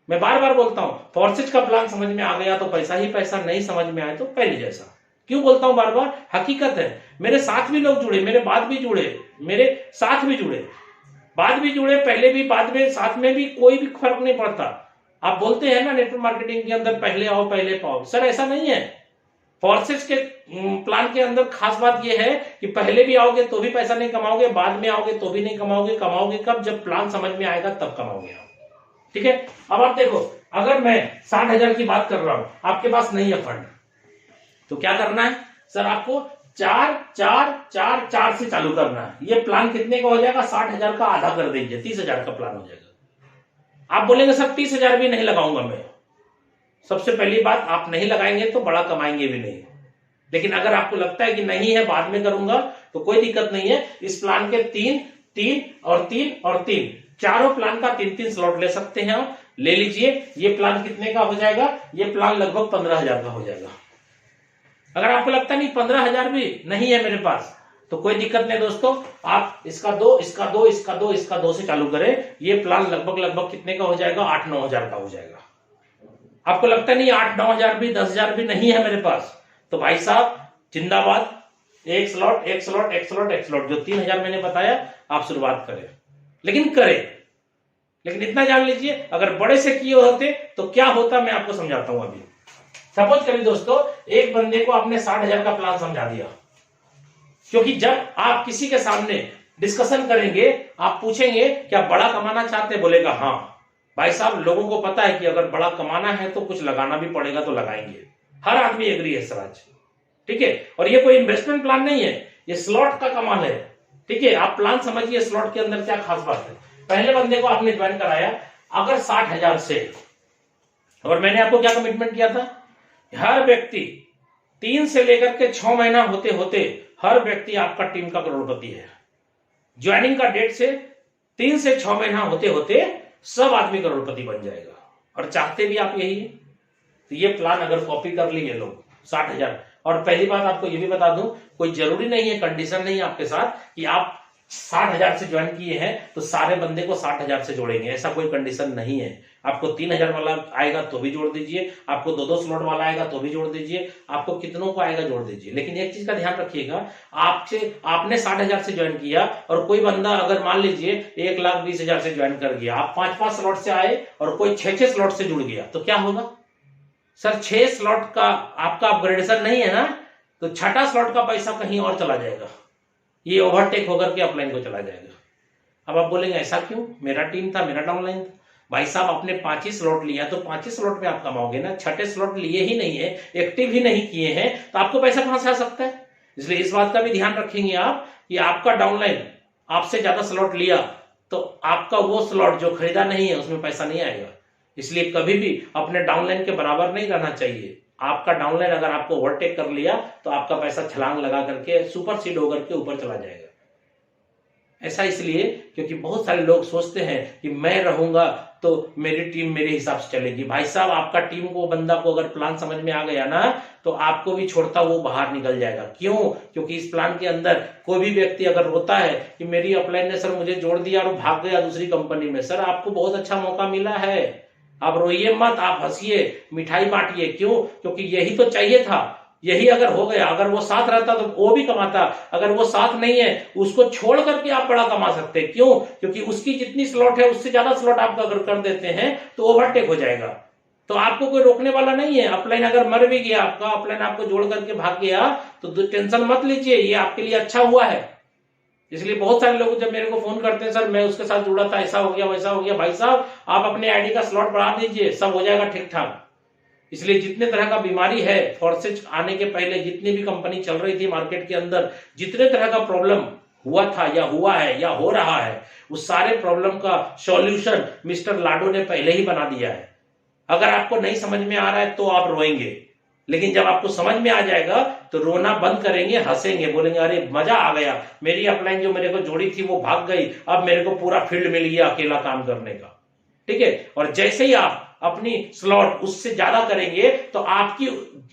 मैं बार बार बोलता हूं, फोर्सेज का प्लान समझ में आ गया तो पैसा ही पैसा, नहीं समझ में आए तो पहले जैसा। क्यों बोलता हूं बार बार? हकीकत है। मेरे साथ भी लोग जुड़े, मेरे बाद भी जुड़े, मेरे साथ भी जुड़े, बाद भी जुड़े, पहले भी, बाद में, साथ में भी, कोई भी फर्क नहीं पड़ता। आप बोलते हैं ना नेटवर्क मार्केटिंग के अंदर पहले आओ पहले पाओ, सर ऐसा नहीं है। फोर्सेज के प्लान के अंदर खास बात यह है कि पहले भी आओगे तो भी पैसा नहीं कमाओगे, बाद में आओगे तो भी नहीं कमाओगे। कमाओगे कब? जब प्लान समझ में आएगा तब कमाओगे आप। ठीक है, अब आप देखो, अगर मैं 60,000 की बात कर रहा हूं, आपके पास नहीं है फंड, तो क्या करना है सर? आपको 4-4-4-4 से चालू करना है। ये प्लान कितने का हो जाएगा? 60,000 का आधा कर दीजिए, 30,000 का प्लान हो जाएगा। आप बोलेंगे सर 30,000 भी नहीं लगाऊंगा मैं। सबसे पहली बात, आप नहीं लगाएंगे तो बड़ा कमाएंगे भी नहीं। लेकिन अगर आपको लगता है कि नहीं है बाद में करूंगा, तो कोई दिक्कत नहीं है। इस प्लान के 3, 3 और 3 और 3 चारों प्लान का 3-3 स्लॉट ले सकते हैं आप, ले लीजिए। ये प्लान कितने का हो जाएगा? ये प्लान लगभग 15,000 का हो जाएगा। अगर आपको लगता नहीं 15,000 भी नहीं है मेरे पास, तो कोई दिक्कत नहीं दोस्तों, आप इसका 2, इसका 2, इसका 2, इसका 2 से चालू करें। ये प्लान लगभग कितने का हो जाएगा? 8-9 हजार का हो जाएगा। आपको लगता नहीं 8-9 हजार भी, 10,000 भी नहीं है मेरे पास, तो भाई साहब जिंदाबाद, एक स्लॉट एक स्लॉट एक स्लॉट एक स्लॉट, जो 3000 मैंने बताया आप शुरुआत करें, लेकिन करें। लेकिन इतना जान लीजिए, अगर बड़े से किए होते तो क्या होता मैं आपको समझाता हूं। अभी सपोज करिए दोस्तों, एक बंदे को आपने 60,000 का प्लान समझा दिया, क्योंकि जब आप किसी के सामने डिस्कशन करेंगे, आप पूछेंगे क्या बड़ा कमाना चाहते, बोलेगा हाँ भाई साहब, लोगों को पता है कि अगर बड़ा कमाना है तो कुछ लगाना भी पड़ेगा, तो लगाएंगे। हर आदमी एग्री है सर आज, ठीक है। और ये कोई इन्वेस्टमेंट प्लान नहीं है, ये स्लॉट का कमाल है, ठीक है। आप प्लान समझिए स्लॉट के अंदर क्या खास बात है। पहले बंदे को आपने ज्वाइन कराया अगर 60,000 से, और मैंने आपको क्या कमिटमेंट किया था, हर व्यक्ति 3 से लेकर के 6 महीना होते होते हर व्यक्ति आपका टीम का करोड़पति है। ज्वाइनिंग का डेट से 3 से 6 महीना होते होते सब आदमी करोड़पति बन जाएगा, और चाहते भी आप यही है। तो ये प्लान अगर कॉपी कर लिए लोग 60,000, और पहली बात आपको ये भी बता दूं, कोई जरूरी नहीं है, कंडीशन नहीं है आपके साथ कि आप 60,000 से ज्वाइन किए हैं तो सारे बंदे को 60,000 से जोड़ेंगे, ऐसा कोई कंडीशन नहीं है। आपको 3,000 वाला आएगा तो भी जोड़ दीजिए, आपको 2-2 स्लॉट वाला आएगा तो भी जोड़ दीजिए, आपको कितनों को आएगा जोड़ दीजिए। लेकिन एक चीज का ध्यान रखिएगा, आपने 60,000 से ज्वाइन किया और कोई बंदा अगर मान लीजिए 1,20,000 से ज्वाइन कर गया, आप 5-5 स्लॉट से आए और कोई 6-6 स्लॉट से जुड़ गया, तो क्या होगा सर? 6 स्लॉट का आपका अपग्रेडेशन नहीं है ना, तो छठा स्लॉट का पैसा कहीं और चला जाएगा, ये ओवरटेक होकर के अपलाइन को चला जाएगा। अब आप बोलेंगे ऐसा क्यों, मेरा टीम था, मेरा डाउनलाइन था। भाई साहब, आपने 5 ही स्लॉट लिया तो 5 ही स्लॉट में आप कमाओगे ना, छठे स्लॉट लिए ही नहीं है, एक्टिव ही नहीं किए हैं, तो आपको पैसा कहां से आ सकता है? इसलिए इस बात का भी ध्यान रखेंगे आप कि आपका डाउनलाइन आपसे ज्यादा स्लॉट लिया तो आपका वो स्लॉट जो खरीदा नहीं है उसमें पैसा नहीं आएगा। इसलिए कभी भी अपने डाउनलाइन के बराबर नहीं रहना चाहिए। आपका डाउनलाइन अगर आपको ओवरटेक कर लिया तो आपका पैसा छलांग लगा करके सुपर सीड होकर के ऊपर चला जाएगा। ऐसा इसलिए क्योंकि बहुत सारे लोग सोचते हैं कि मैं रहूंगा तो मेरी टीम मेरे हिसाब से चलेगी। भाई साहब, आपका टीम को बंदा को अगर प्लान समझ में आ गया ना तो आपको भी छोड़ता वो बाहर निकल जाएगा। क्यों? क्योंकि इस प्लान के अंदर कोई भी व्यक्ति अगर रोता है कि मेरी अपलाइन ने सर मुझे जोड़ दिया और भाग गया दूसरी कंपनी में, सर आपको बहुत अच्छा मौका मिला है, आप रोइए मत, आप हंसिए, मिठाई बांटिए। क्यों? क्योंकि यही तो चाहिए था। यही अगर हो गया, अगर वो साथ रहता तो वो भी कमाता, अगर वो साथ नहीं है उसको छोड़ करके आप बड़ा कमा सकते हैं। क्यों? क्योंकि उसकी जितनी स्लॉट है उससे ज्यादा स्लॉट आप अगर कर देते हैं तो ओवरटेक हो जाएगा, तो आपको कोई रोकने वाला नहीं है। अपलाइन अगर मर भी गया, आपका अपलाइन आपको जोड़ करके भाग गया तो टेंशन मत लीजिए, ये आपके लिए अच्छा हुआ है। इसलिए बहुत सारे लोग जब मेरे को फोन करते हैं, सर मैं उसके साथ जुड़ा था, ऐसा हो गया वैसा हो गया। भाई साहब, आप अपने आईडी का स्लॉट बढ़ा दीजिए, सब हो जाएगा ठीक ठाक। इसलिए जितने तरह का बीमारी है, फोर्सेज आने के पहले जितनी भी कंपनी चल रही थी मार्केट के अंदर, जितने तरह का प्रॉब्लम हुआ था या हुआ है या हो रहा है, उस सारे प्रॉब्लम का सॉल्यूशन मिस्टर लाडो ने पहले ही बना दिया है। अगर आपको नहीं समझ में आ रहा है तो आप रोएंगे, लेकिन जब आपको समझ में आ जाएगा तो रोना बंद करेंगे, हंसेंगे, बोलेंगे अरे मजा आ गया, मेरी अपलाइन जो मेरे को जोड़ी थी वो भाग गई, अब मेरे को पूरा फील्ड मिल गया अकेला काम करने का। ठीक है। और जैसे ही आप अपनी स्लॉट उससे ज्यादा करेंगे तो आपकी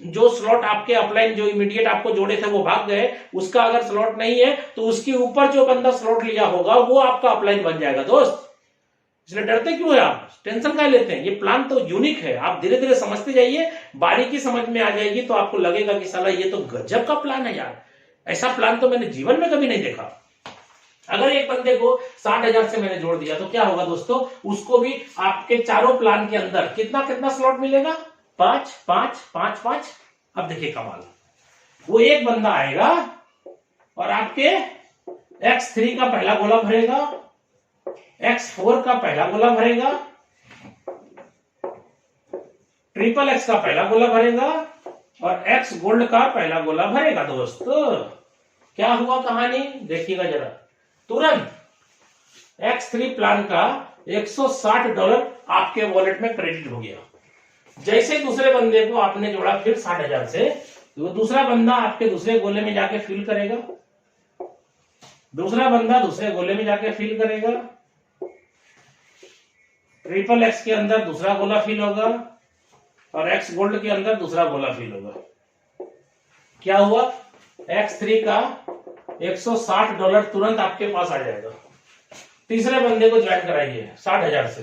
जो स्लॉट आपके अपलाइन जो इमीडिएट आपको जोड़े थे वो भाग गए, उसका अगर स्लॉट नहीं है तो उसके ऊपर जो बंदा स्लॉट लिया होगा वो आपका अपलाइन बन जाएगा दोस्त। इसलिए डरते क्यों है आप, टेंशन क्या लेते हैं? ये प्लान तो यूनिक है, आप धीरे धीरे समझते जाइए, बारीकी समझ में आ जाएगी तो आपको लगेगा कि साला ये तो गजब का प्लान है यार, ऐसा प्लान तो मैंने जीवन में कभी नहीं देखा। अगर एक बंदे को 60,000 से मैंने जोड़ दिया तो क्या होगा दोस्तों, उसको भी आपके चारों प्लान के अंदर कितना कितना स्लॉट मिलेगा? 5 5 5 5। अब देखिए कमाल, वो एक बंदा आएगा और आपके X3 का पहला गोला भरेगा, X4 का पहला गोला भरेगा, XXX का पहला गोला भरेगा और X गोल्ड का पहला गोला भरेगा। दोस्तों क्या हुआ कहानी देखिएगा जरा। तुरंत X3 प्लान का $160 आपके वॉलेट में क्रेडिट हो गया। जैसे दूसरे बंदे को आपने जोड़ा फिर 60,000 से, तो दूसरा बंदा आपके दूसरे गोले में जाके फिल करेगा, दूसरा बंदा दूसरे गोले में जाके फिल करेगा, XXX के अंदर दूसरा गोला फिल होगा और X गोल्ड के अंदर दूसरा गोला फिल होगा। क्या हुआ? X3 का $160 तुरंत आपके पास आ जाएगा। तीसरे बंदे को ज्वाइन कराइए 60,000 से,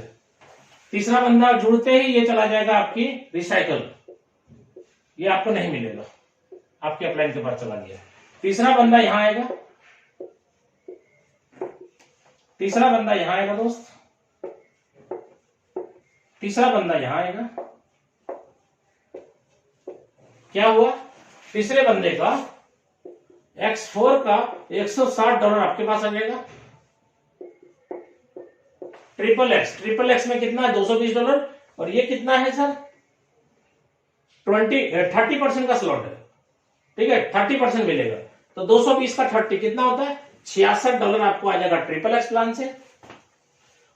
तीसरा बंदा जुड़ते ही ये चला जाएगा आपकी रिसाइकल, ये आपको नहीं मिलेगा, आपके अपलाइन के पास चला गया। तीसरा बंदा यहां आएगा, तीसरा बंदा यहां आएगा दोस्त, तीसरा बंदा यहां आएगा। क्या हुआ, तीसरे बंदे का X4 का $160 आपके पास आ जाएगा। ट्रिपल एक्स में कितना है, $220, और ये कितना है सर, 30% का स्लॉट है, ठीक है, 30% मिलेगा, तो 220 का 30 कितना होता है, $66 आपको आ जाएगा ट्रिपल एक्स प्लान से।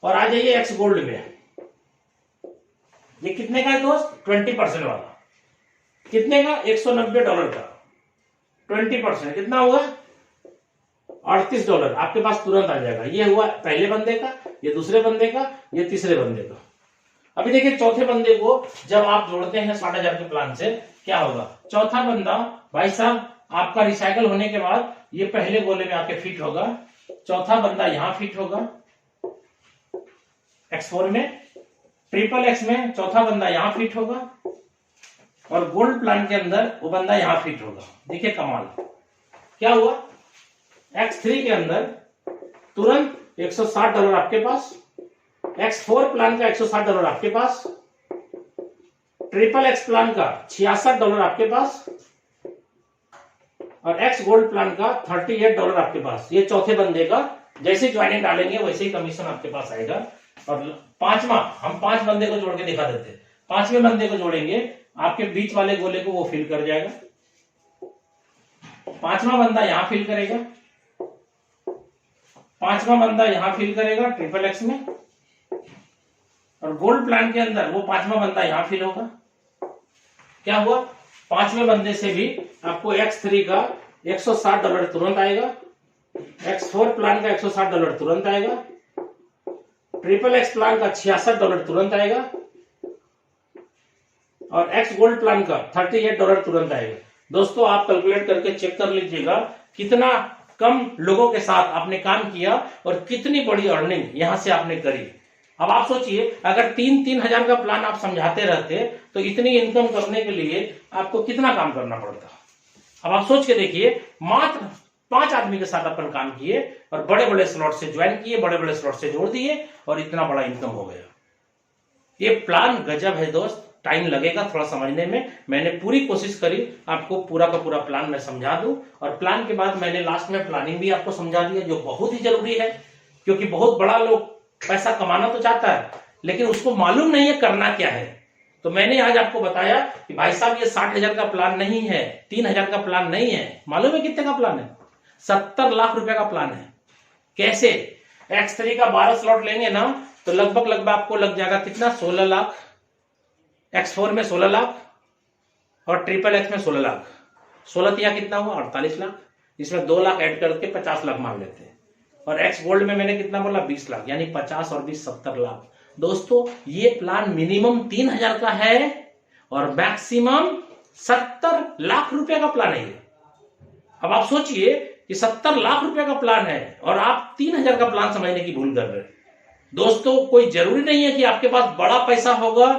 और आ जाइए एक्स गोल्ड में, ये कितने का है दोस्त, 20% वाला, कितने का, $190 का, 20% कितना हुआ, $38 आपके पास तुरंत आ जाएगा। ये हुआ पहले बंदे का, ये दूसरे बंदे का, ये तीसरे बंदे का। अभी देखिए चौथे बंदे को जब आप जोड़ते हैं 60,000 के प्लान से, क्या होगा, चौथा बंदा भाई साहब आपका रिसाइकल होने के बाद ये पहले गोले में आके फिट होगा, चौथा बंदा यहां फिट होगा X4 में, ट्रिपल एक्स में चौथा बंदा यहां फिट होगा, और गोल्ड प्लान के अंदर वो बंदा यहां फिट होगा। देखिए कमाल, क्या हुआ, X3 के अंदर तुरंत $160 आपके पास, X4 प्लान का $160 आपके पास, ट्रिपल एक्स प्लान का $66 आपके पास, और एक्स गोल्ड प्लान का $38 आपके पास। ये चौथे बंदे का जैसे ज्वाइनिंग डालेंगे वैसे ही कमीशन आपके पास आएगा। और पांचवा, हम 5 बंदे को जोड़ के दिखा देते हैं, 5वें बंदे को जोड़ेंगे, आपके बीच वाले गोले को वो फिल कर जाएगा, 5वां बंदा यहां फिल करेगा, 5वां बंदा यहां फिल करेगा ट्रिपल एक्स में, और गोल्ड प्लान के अंदर वो 5वां बंदा यहां फिल होगा। क्या हुआ, 5वें बंदे से भी आपको X3 का $160 तुरंत आएगा, X4 प्लान का $160 तुरंत आएगा, ट्रिपल एक्स प्लान का $66 तुरंत आएगा, और एक्स गोल्ड प्लान का $38 तुरंत आएगा। दोस्तों आप कैलकुलेट करके चेक कर लीजिएगा कितना कम लोगों के साथ आपने काम किया और कितनी बड़ी अर्निंग यहां से आपने करी। अब आप सोचिए, अगर 3-3 हजार का प्लान आप समझाते रहते तो इतनी इनकम करने के लिए आपको कितना काम करना पड़ता। अब आप सोच के देखिए, मात्र 5 आदमी के साथ अपन काम किए और बड़े बड़े स्लॉट से ज्वाइन किए, बड़े बड़े स्लॉट से जोड़ दिए और इतना बड़ा इनकम हो गया। ये प्लान गजब है दोस्त, टाइम लगेगा थोड़ा समझने में। मैंने पूरी कोशिश करी आपको पूरा का पूरा प्लान मैं समझा दूं, और प्लान के बाद मैंने लास्ट में प्लानिंग भी आपको समझा दिया, जो बहुत ही जरूरी है, क्योंकि बहुत बड़ा लोग पैसा कमाना तो चाहता है लेकिन उसको मालूम नहीं है करना क्या है। तो मैंने आज आपको बताया कि भाई साहब ये 60,000 का प्लान नहीं है, 3,000 का प्लान नहीं है। मालूम है कितने का प्लान है? 70 लाख रुपए का प्लान है। कैसे? X3 का 12 स्लॉट लेंगे ना तो लगभग आपको लग जाएगा कितना, 16 लाख, X4 में 16 लाख और ट्रिपल एक्स में 16 लाख। 16 तिया कितना हुआ, 48 लाख। इसमें 2 लाख ऐड करके 50 लाख मान लेते हैं। और एक्स गोल्ड में मैंने कितना बोला, 20 लाख, यानी 50 और 20 70 लाख। दोस्तों ये प्लान मिनिमम 3,000 का है और मैक्सिमम 70 लाख रुपए का प्लान है। अब आप सोचिए कि 70 लाख रुपए का प्लान है और आप 3,000 का प्लान समझने की भूल कर रहे हैं। दोस्तों कोई जरूरी नहीं है कि आपके पास बड़ा पैसा होगा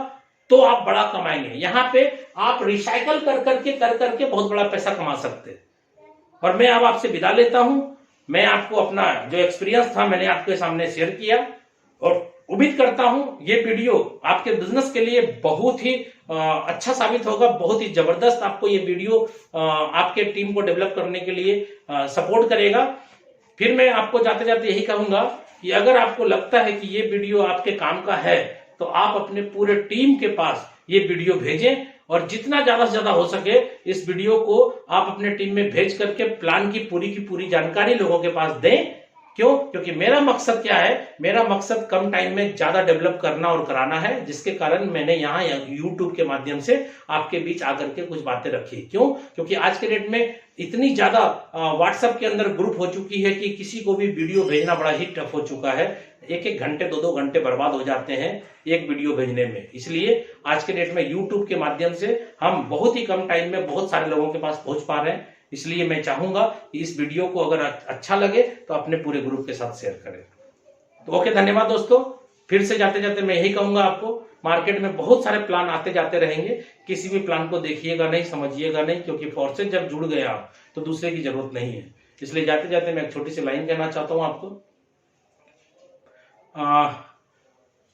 तो आप बड़ा कमाएंगे। यहां पे आप रिसाइकल कर करके बहुत बड़ा पैसा कमा सकते हैं। और मैं अब आपसे विदा लेता हूं। मैं आपको अपना जो एक्सपीरियंस था मैंने आपके सामने शेयर किया और उम्मीद करता हूं ये वीडियो आपके बिजनेस के लिए बहुत ही अच्छा साबित होगा, बहुत ही जबरदस्त आपको ये वीडियो आपके टीम को डेवलप करने के लिए सपोर्ट करेगा। फिर मैं आपको जाते जाते यही कहूंगा कि अगर आपको लगता है कि ये वीडियो आपके काम का है तो आप अपने पूरे टीम के पास ये वीडियो भेजें और जितना ज्यादा से ज्यादा हो सके इस वीडियो को आप अपने टीम में भेज करके प्लान की पूरी जानकारी लोगों के पास दें। क्यों? क्योंकि मेरा मकसद क्या है, मेरा मकसद कम टाइम में ज्यादा डेवलप करना और कराना है, जिसके कारण मैंने यहाँ YouTube के माध्यम से आपके बीच आकर के कुछ बातें रखी। क्यों? क्योंकि आज के डेट में इतनी ज्यादा व्हाट्सएप के अंदर ग्रुप हो चुकी है कि किसी को भी वीडियो भेजना बड़ा ही टफ हो चुका है। 1-1 घंटे 2-2 घंटे बर्बाद हो जाते हैं एक वीडियो भेजने में। इसलिए आज के डेट में YouTube के माध्यम से हम बहुत ही कम टाइम में बहुत सारे लोगों के पास पहुंच पा रहे हैं। इसलिए मैं चाहूंगा कि इस वीडियो को अगर अच्छा लगे तो अपने पूरे ग्रुप के साथ शेयर करें। तो ओके, धन्यवाद दोस्तों। फिर से जाते जाते मैं यही कहूंगा आपको, मार्केट में बहुत सारे प्लान आते जाते रहेंगे, किसी भी प्लान को देखिएगा नहीं, समझिएगा नहीं, क्योंकि फोर्सेज जब जुड़ गए आप तो दूसरे की जरूरत नहीं है। इसलिए जाते जाते मैं एक छोटी सी लाइन कहना चाहता हूं आपको।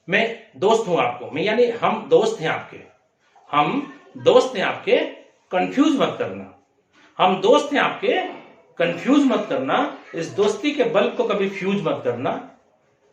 मैं दोस्त हूं आपको, मैं यानी हम दोस्त हैं आपके, हम दोस्त हैं आपके, कंफ्यूज मत करना। हम दोस्त हैं आपके, कंफ्यूज मत करना। इस दोस्ती के बल्ब को कभी फ्यूज मत करना।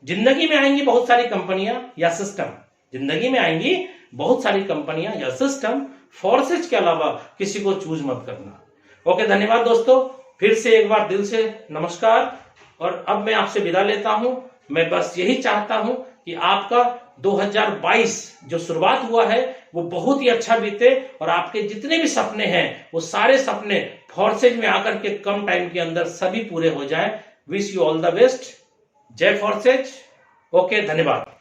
जिंदगी में आएंगी बहुत सारी कंपनियां या सिस्टम, जिंदगी में आएंगी बहुत सारी कंपनियां या सिस्टम, फोर्सेज के अलावा किसी को चूज मत करना। ओके, धन्यवाद दोस्तों, फिर से एक बार दिल से नमस्कार। और अब मैं आपसे विदा लेता हूं। मैं बस यही चाहता हूं कि आपका 2022 जो शुरुआत हुआ है वो बहुत ही अच्छा बीते, और आपके जितने भी सपने हैं वो सारे सपने फोर्सेज में आकर के कम टाइम के अंदर सभी पूरे हो जाएं। Wish you all the best. जय फोर्सेज। ओके, धन्यवाद।